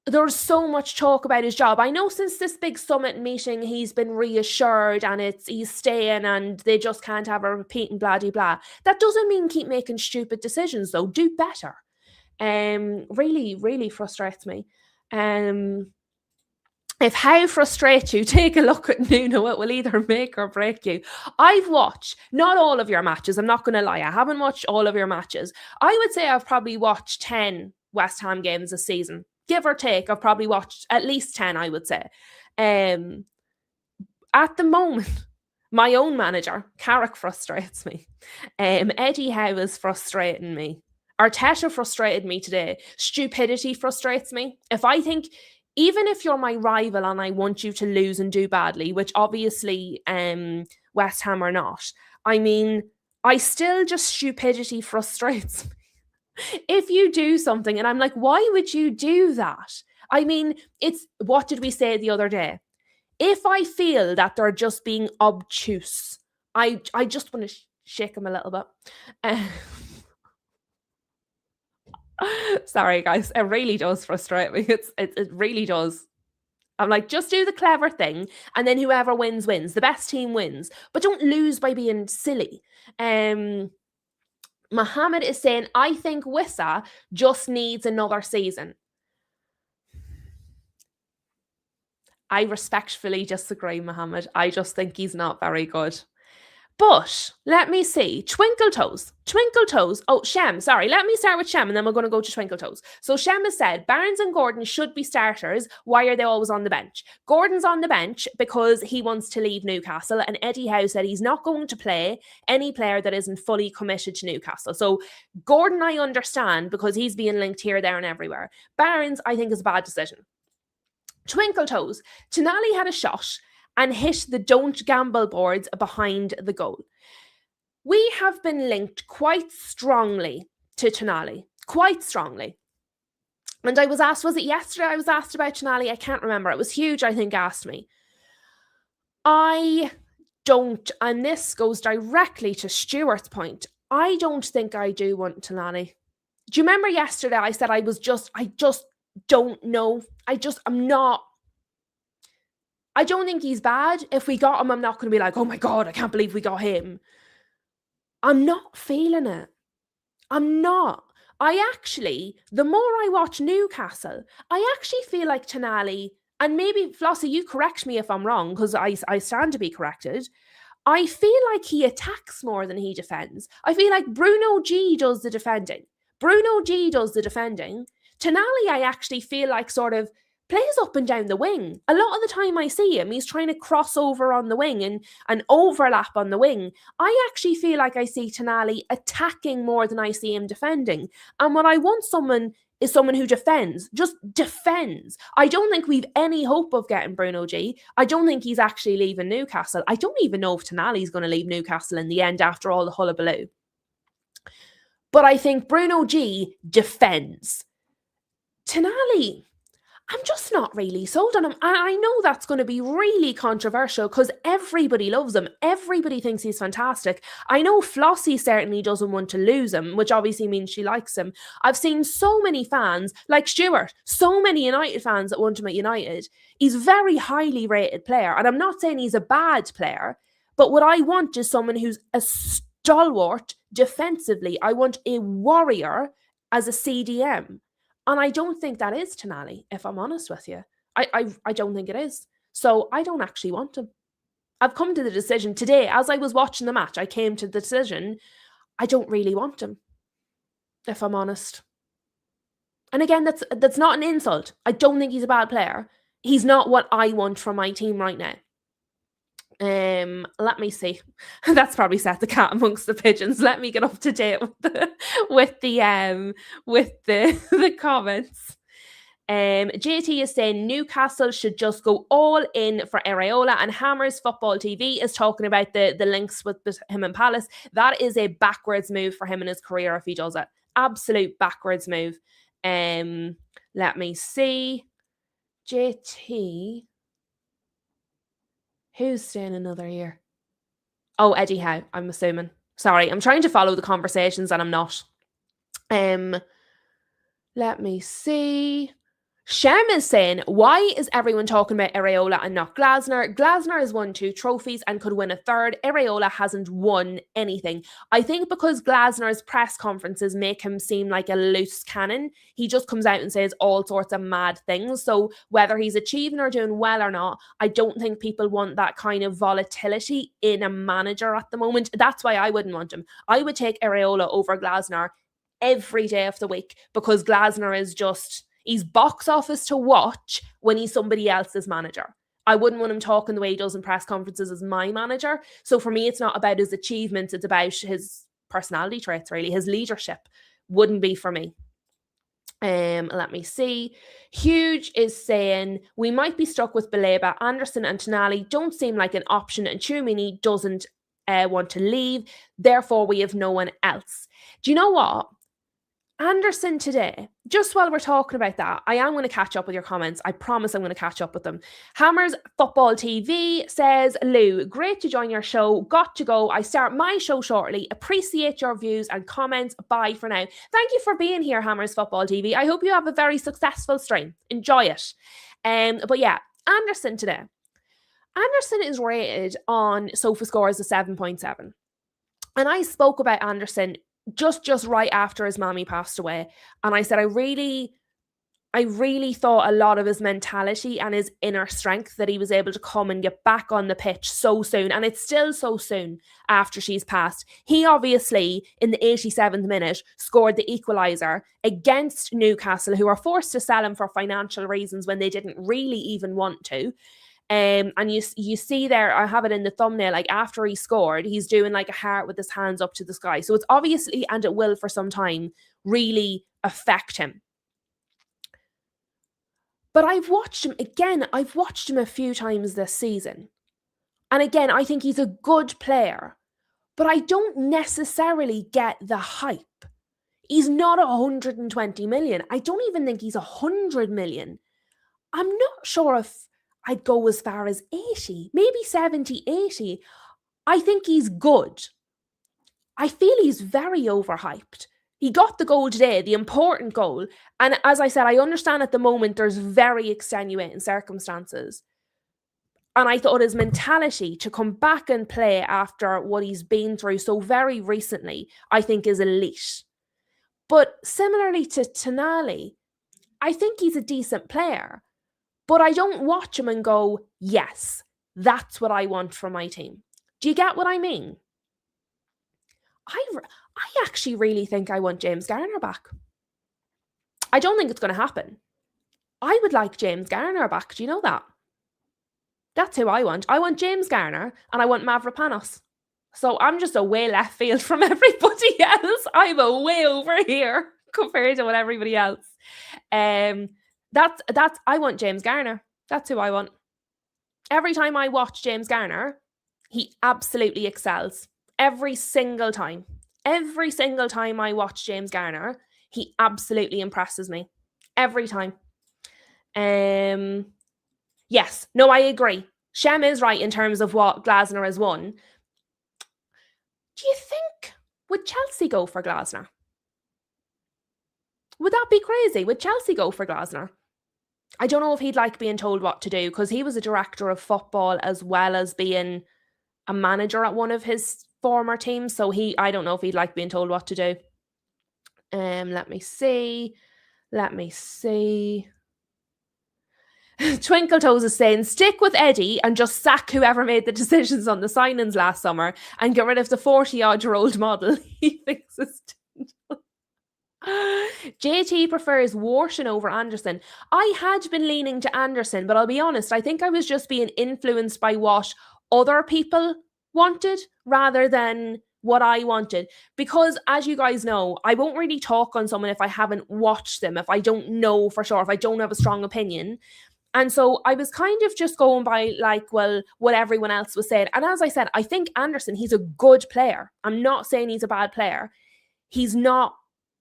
there's so much talk about his job. I know since this big summit meeting, he's been reassured and he's staying and they just can't have a repeat and blah, blah, blah. That doesn't mean keep making stupid decisions, though. Do better. Really, really frustrates me. If Howe frustrates you, take a look at Nuno. It will either make or break you. I've watched not all of your matches. I'm not going to lie. I haven't watched all of your matches. I would say I've probably watched 10 West Ham games this season. Give or take, I've probably watched at least 10, I would say. At the moment, my own manager, Carrick, frustrates me. Eddie Howe is frustrating me. Arteta frustrated me today. Stupidity frustrates me. Even if you're my rival and I want you to lose and do badly, which obviously West Ham are not, stupidity frustrates me. If you do something and I'm like, why would you do that? What did we say the other day? If I feel that they're just being obtuse, I just want to shake them a little bit. Sorry, guys. It really does frustrate me. It really does. I'm like, just do the clever thing, and then whoever wins, wins. The best team wins. But don't lose by being silly. Mohammed is saying, I think Wissa just needs another season. I respectfully disagree, Mohammed. I just think he's not very good. But let me see. Twinkle Toes. Oh, Shem. Sorry. Let me start with Shem and then we're going to go to Twinkle Toes. So Shem has said, Barnes and Gordon should be starters. Why are they always on the bench? Gordon's on the bench because he wants to leave Newcastle, and Eddie Howe said he's not going to play any player that isn't fully committed to Newcastle. So Gordon, I understand because he's being linked here, there and everywhere. Barnes, I think, is a bad decision. Twinkle toes. Tonali had a shot and hit the don't gamble boards behind the goal. We have been linked quite strongly to Tonali. Quite strongly. And I was asked, was it yesterday I was asked about Tonali? I can't remember. It was Huge, I think, asked me. I don't, and this goes directly to Stuart's point, I don't think I do want Tonali. Do you remember yesterday I said I just don't know. I'm not. I don't think he's bad. If we got him, I'm not going to be like, oh my God, I can't believe we got him. I'm not feeling it. I'm not. The more I watch Newcastle, I actually feel like Tonali, and maybe Flossie, you correct me if I'm wrong, because I stand to be corrected. I feel like he attacks more than he defends. I feel like Bruno G does the defending. Tonali, I actually feel like sort of plays up and down the wing. A lot of the time I see him, he's trying to cross over on the wing and overlap on the wing. I actually feel like I see Tonali attacking more than I see him defending. And what I want is someone who defends, just defends. I don't think we've any hope of getting Bruno G. I don't think he's actually leaving Newcastle. I don't even know if Tonali's going to leave Newcastle in the end after all the hullabaloo. But I think Bruno G defends. Tonali, I'm just not really sold on him. I know that's going to be really controversial because everybody loves him. Everybody thinks he's fantastic. I know Flossie certainly doesn't want to lose him, which obviously means she likes him. I've seen so many fans, like Stuart, so many United fans that want him at United. He's a very highly rated player. And I'm not saying he's a bad player, but what I want is someone who's a stalwart defensively. I want a warrior as a CDM. And I don't think that is Tonali, if I'm honest with you. I don't think it is. So I don't actually want him. I've come to the decision today, as I was watching the match, I came to the decision, I don't really want him, if I'm honest. And again, that's not an insult. I don't think he's a bad player. He's not what I want from my team right now. Let me see. That's probably set the cat amongst the pigeons. Let me get up to date with the comments. JT is saying Newcastle should just go all in for Areola, and Hammers Football TV is talking about the links with him and Palace. That is a backwards move for him in his career if he does it. Absolute backwards move. Let me see. JT. Who's staying another year? Oh, Eddie Howe, I'm assuming. Sorry, I'm trying to follow the conversations and I'm not. Let me see. Shem is saying, why is everyone talking about Areola and not Glasner? Glasner has won 2 trophies and could win a third. Areola hasn't won anything. I think because Glasner's press conferences make him seem like a loose cannon. He just comes out and says all sorts of mad things. So whether he's achieving or doing well or not, I don't think people want that kind of volatility in a manager at the moment. That's why I wouldn't want him. I would take Areola over Glasner every day of the week because Glasner is just... he's box office to watch when he's somebody else's manager. I wouldn't want him talking the way he does in press conferences as my manager. So for me, it's not about his achievements. It's about his personality traits, really. His leadership wouldn't be for me. Let me see. Huge is saying, we might be stuck with Baleba. Anderson and Tonali don't seem like an option, and Tchouaméni doesn't want to leave. Therefore, we have no one else. Do you know what? Anderson today, just while we're talking about that, I am going to catch up with your comments. I promise I'm going to catch up with them. Hammers Football TV says, Lou, great to join your show. Got to go. I start my show shortly. Appreciate your views and comments. Bye for now. Thank you for being here, Hammers Football TV. I hope you have a very successful stream. Enjoy it. But yeah, Anderson today. Anderson is rated on SofaScore as a 7.7. And I spoke about Anderson just right after his mommy passed away. And I said, I really thought a lot of his mentality and his inner strength that he was able to come and get back on the pitch so soon. And it's still so soon after she's passed. He obviously, in the 87th minute, scored the equaliser against Newcastle, who are forced to sell him for financial reasons when they didn't really even want to. And you see there, I have it in the thumbnail, like after he scored, he's doing like a heart with his hands up to the sky. So it's obviously, and it will for some time, really affect him. But I've watched him again. I've watched him a few times this season. And again, I think he's a good player, but I don't necessarily get the hype. He's not 120 million. I don't even think he's 100 million. I'm not sure if I'd go as far as 80, maybe 70, 80. I think he's good. I feel he's very overhyped. He got the goal today, the important goal. And as I said, I understand at the moment there's very extenuating circumstances. And I thought his mentality to come back and play after what he's been through so very recently, I think is elite. But similarly to Tonali, I think he's a decent player. But I don't watch him and go, yes, that's what I want from my team. Do you get what I mean? I actually really think I want James Garner back. I don't think it's going to happen. I would like James Garner back. Do you know that? That's who I want. I want James Garner and I want Mavropanos. So I'm just a way left field from everybody else. I'm a way over here compared to what everybody else. That's I want James Garner. That's who I want. Every time I watch James Garner, he absolutely excels. Every single time. Every single time I watch James Garner, he absolutely impresses me. Every time. Yes, no, I agree. Shem is right in terms of what Glasner has won. Do you think, would Chelsea go for Glasner? Would that be crazy? Would Chelsea go for Glasner? I don't know if he'd like being told what to do because he was a director of football as well as being a manager at one of his former teams. So I don't know if he'd like being told what to do. Let me see. Twinkle Toes is saying, stick with Eddie and just sack whoever made the decisions on the signings last summer and get rid of the 40-odd-year-old model. He thinks it's JT prefers Wharton over Anderson. I had been leaning to Anderson, but I'll be honest, I think I was just being influenced by what other people wanted rather than what I wanted. Because as you guys know, I won't really talk on someone if I haven't watched them, if I don't know for sure, if I don't have a strong opinion. And so I was kind of just going by like, well, what everyone else was saying. And as I said, I think Anderson, he's a good player. I'm not saying he's a bad player. He's not,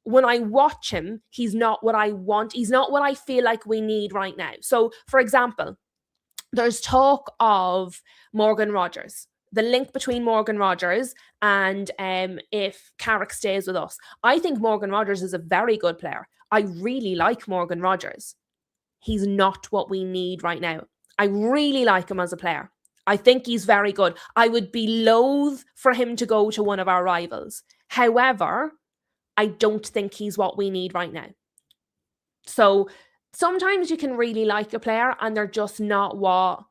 when I watch him, he's not what I want. He's not what I feel like we need right now. So, for example, there's talk of Morgan Rogers, the link between Morgan Rogers and if Carrick stays with us. I think Morgan Rogers is a very good player. I really like Morgan Rogers. He's not what we need right now. I really like him as a player. I think he's very good. I would be loath for him to go to one of our rivals. However, I don't think he's what we need right now. So sometimes you can really like a player and they're just not what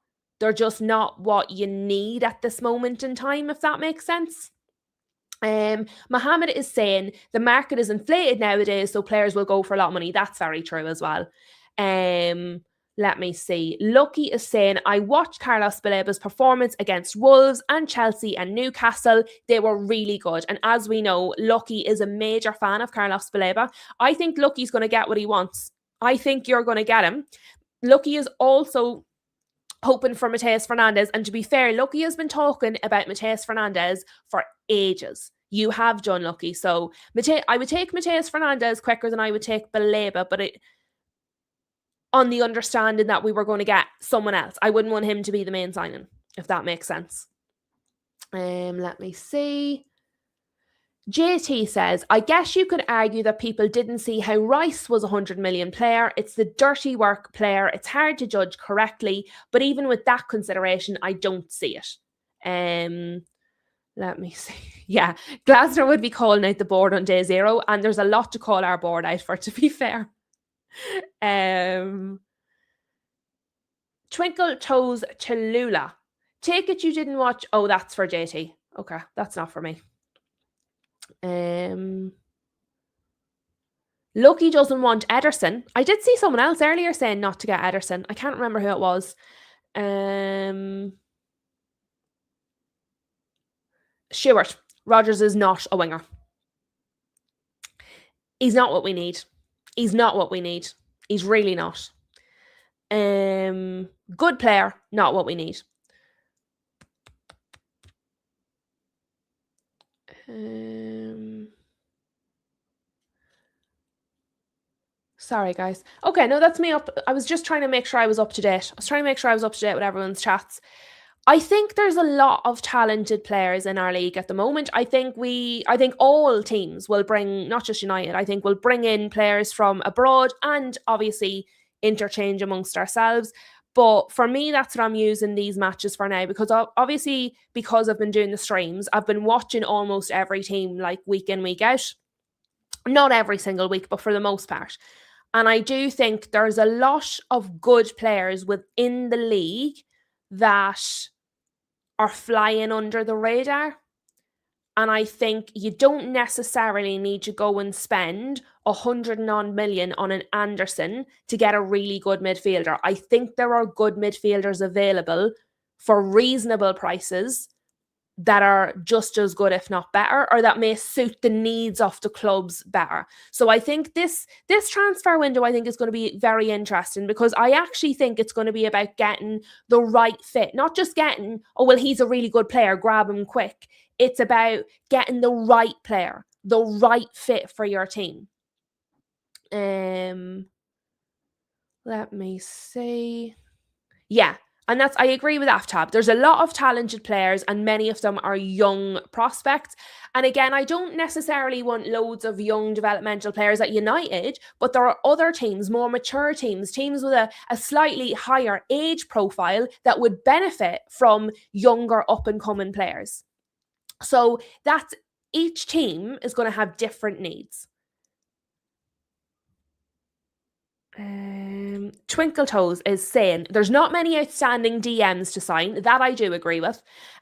you need at this moment in time, if that makes sense. Mohammed is saying the market is inflated nowadays, so players will go for a lot of money. That's very true as well. Let me see. Lucky is saying, I watched Carlos Baleba's performance against Wolves and Chelsea and Newcastle. They were really good. And as we know, Lucky is a major fan of Carlos Baleba. I think Lucky's going to get what he wants. I think you're going to get him. Lucky is also hoping for Mateus Fernandes. And to be fair, Lucky has been talking about Mateus Fernandes for ages. You have done, Lucky. So I would take Mateus Fernandes quicker than I would take Baleba, but on the understanding that we were going to get someone else. I wouldn't want him to be the main signing, if that makes sense. Let me see. JT says, I guess you could argue that people didn't see how Rice was a 100 million player. It's the dirty work player. It's hard to judge correctly. But even with that consideration, I don't see it. Let me see. Yeah, Glasner would be calling out the board on day 0. And there's a lot to call our board out for, to be fair. Twinkle Toes Cholula. Take it you didn't watch. Oh, that's for JT. Okay, that's not for me. Lucky doesn't want Ederson. I did see someone else earlier saying not to get Ederson. I can't remember who it was. Stewart. Rogers is not a winger. He's not what we need. He's not what we need. He's really not. Good player, not what we need. Sorry, guys. Okay, no, that's me up. I was just trying to make sure I was up to date. I was trying to make sure I was up to date with everyone's chats. I think there's a lot of talented players in our league at the moment. I think all teams will bring, not just United, I think will bring in players from abroad and obviously interchange amongst ourselves. But for me, that's what I'm using these matches for now, because obviously, because I've been doing the streams, I've been watching almost every team like week in, week out. Not every single week, but for the most part. And I do think there's a lot of good players within the league that are flying under the radar. And I think you don't necessarily need to go and spend 100 million on an Anderson to get a really good midfielder. I think there are good midfielders available for reasonable prices that are just as good, if not better, or that may suit the needs of the clubs better. So I think this transfer window, I think, is going to be very interesting, because I actually think it's going to be about getting the right fit, not just getting, oh, well, he's a really good player, grab him quick. It's about getting the right player, the right fit for your team. Let me see. Yeah. And I agree with Aftab. There's a lot of talented players and many of them are young prospects. And again, I don't necessarily want loads of young developmental players at United, but there are other teams, more mature teams with a slightly higher age profile that would benefit from younger up and coming players. So each team is going to have different needs. Twinkle Toes is saying there's not many outstanding DMs to sign. That I do agree with.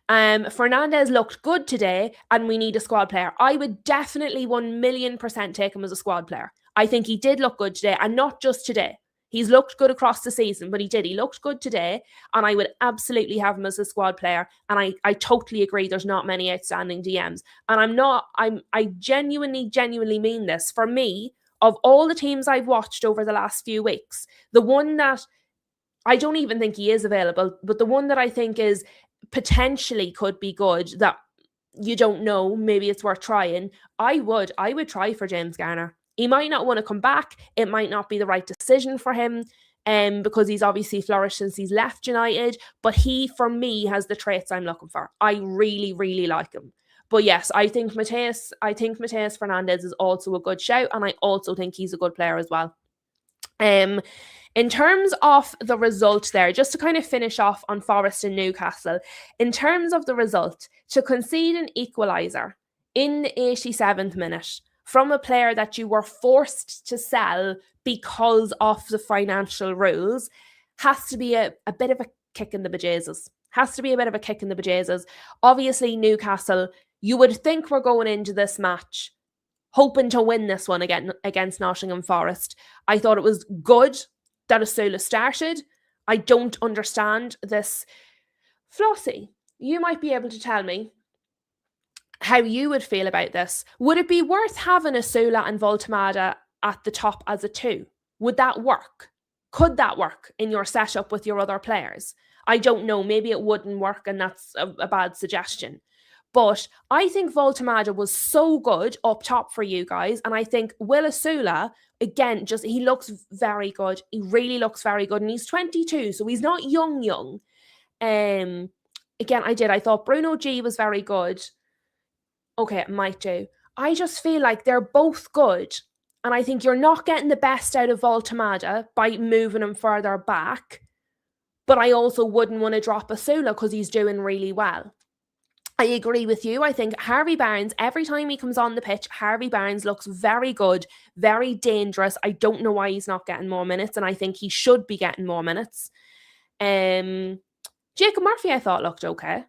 Fernandez looked good today and we need a squad player. I would definitely 1,000,000% take him as a squad player. I think he did look good today, and not just today. He's looked good across the season, but he looked good today, and I would absolutely have him as a squad player. And I totally agree there's not many outstanding DMs. And I genuinely mean this. For me, of all the teams I've watched over the last few weeks, the one that I don't even think he is available, but the one that I think is potentially could be good, that you don't know, maybe it's worth trying, I would try for James Garner. He might not want to come back. It might not be the right decision for him, because he's obviously flourished since he's left United, but he, for me, has the traits I'm looking for. I really, really like him. But yes, I think Mateus Fernandez is also a good shout, and I also think he's a good player as well. In terms of the result there, just to kind of finish off on Forest and Newcastle, in terms of the result, to concede an equaliser in the 87th minute from a player that you were forced to sell because of the financial rules has to be a bit of a kick in the bejesus. Obviously, Newcastle, you would think we're going into this match hoping to win this one again against Nottingham Forest. I thought it was good that Asula started. I don't understand this. Flossie, you might be able to tell me how you would feel about this. Would it be worth having Asula and Voltamada at the top as a 2? Would that work? Could that work in your setup with your other players? I don't know. Maybe it wouldn't work, and that's a bad suggestion. But I think Voltamada was so good up top for you guys. And I think Will Asula, again, he looks very good. He really looks very good. And he's 22, so he's not young. Again, I thought Bruno G was very good. Okay, it might do. I just feel like they're both good. And I think you're not getting the best out of Voltamada by moving him further back. But I also wouldn't want to drop Asula because he's doing really well. I agree with you. I think Harvey Barnes, every time he comes on the pitch, Harvey Barnes looks very good, very dangerous. I don't know why he's not getting more minutes, and I think he should be getting more minutes. Jacob Murphy, I thought, looked okay.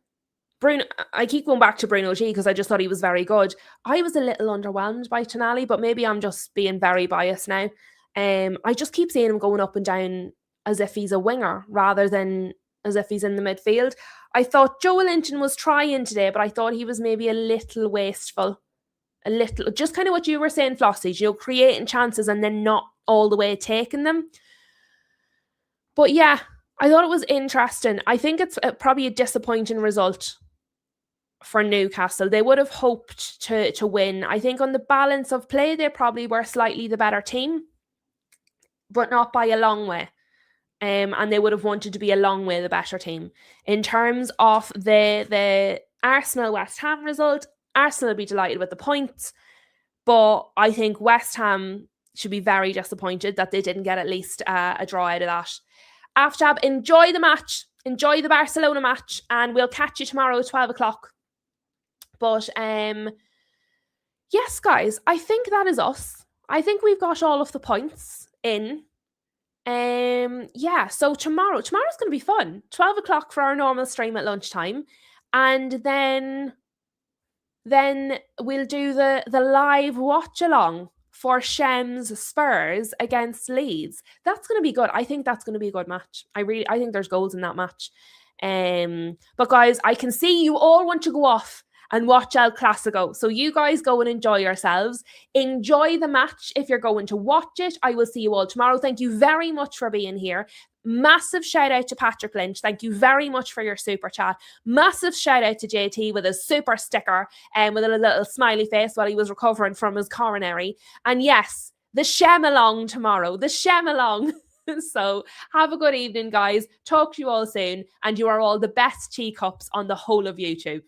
Bruno, I keep going back to Bruno G because I just thought he was very good. I was a little underwhelmed by Tonali, but maybe I'm just being very biased now. I just keep seeing him going up and down as if he's a winger rather than as if he's in the midfield. I thought Joel Linton was trying today, but I thought he was maybe a little wasteful. A little, just kind of what you were saying, Flossie, creating chances and then not all the way taking them. But yeah, I thought it was interesting. I think it's probably a disappointing result for Newcastle. They would have hoped to win. I think on the balance of play, they probably were slightly the better team, but not by a long way. And they would have wanted to be a long way the better team. In terms of the Arsenal West Ham result, Arsenal will be delighted with the points, but I think West Ham should be very disappointed that they didn't get at least a draw out of that. Aftab, enjoy the match, enjoy the Barcelona match, and we'll catch you tomorrow at 12 o'clock. But yes, guys, I think that is us. I think we've got all of the points in. Yeah, so tomorrow's going to be fun. 12 o'clock for our normal stream at lunchtime. And then we'll do the live watch along for Shem's Spurs against Leeds. That's going to be good. I think that's going to be a good match. I think there's goals in that match. But guys, I can see you all want to go off and watch El Clasico. So you guys go and enjoy yourselves. Enjoy the match if you're going to watch it. I will see you all tomorrow. Thank you very much for being here. Massive shout out to Patrick Lynch. Thank you very much for your super chat. Massive shout out to JT with his super sticker and with a little smiley face while he was recovering from his coronary. And yes, the Shem along tomorrow. The Shem along. So have a good evening, guys. Talk to you all soon. And you are all the best teacups on the whole of YouTube.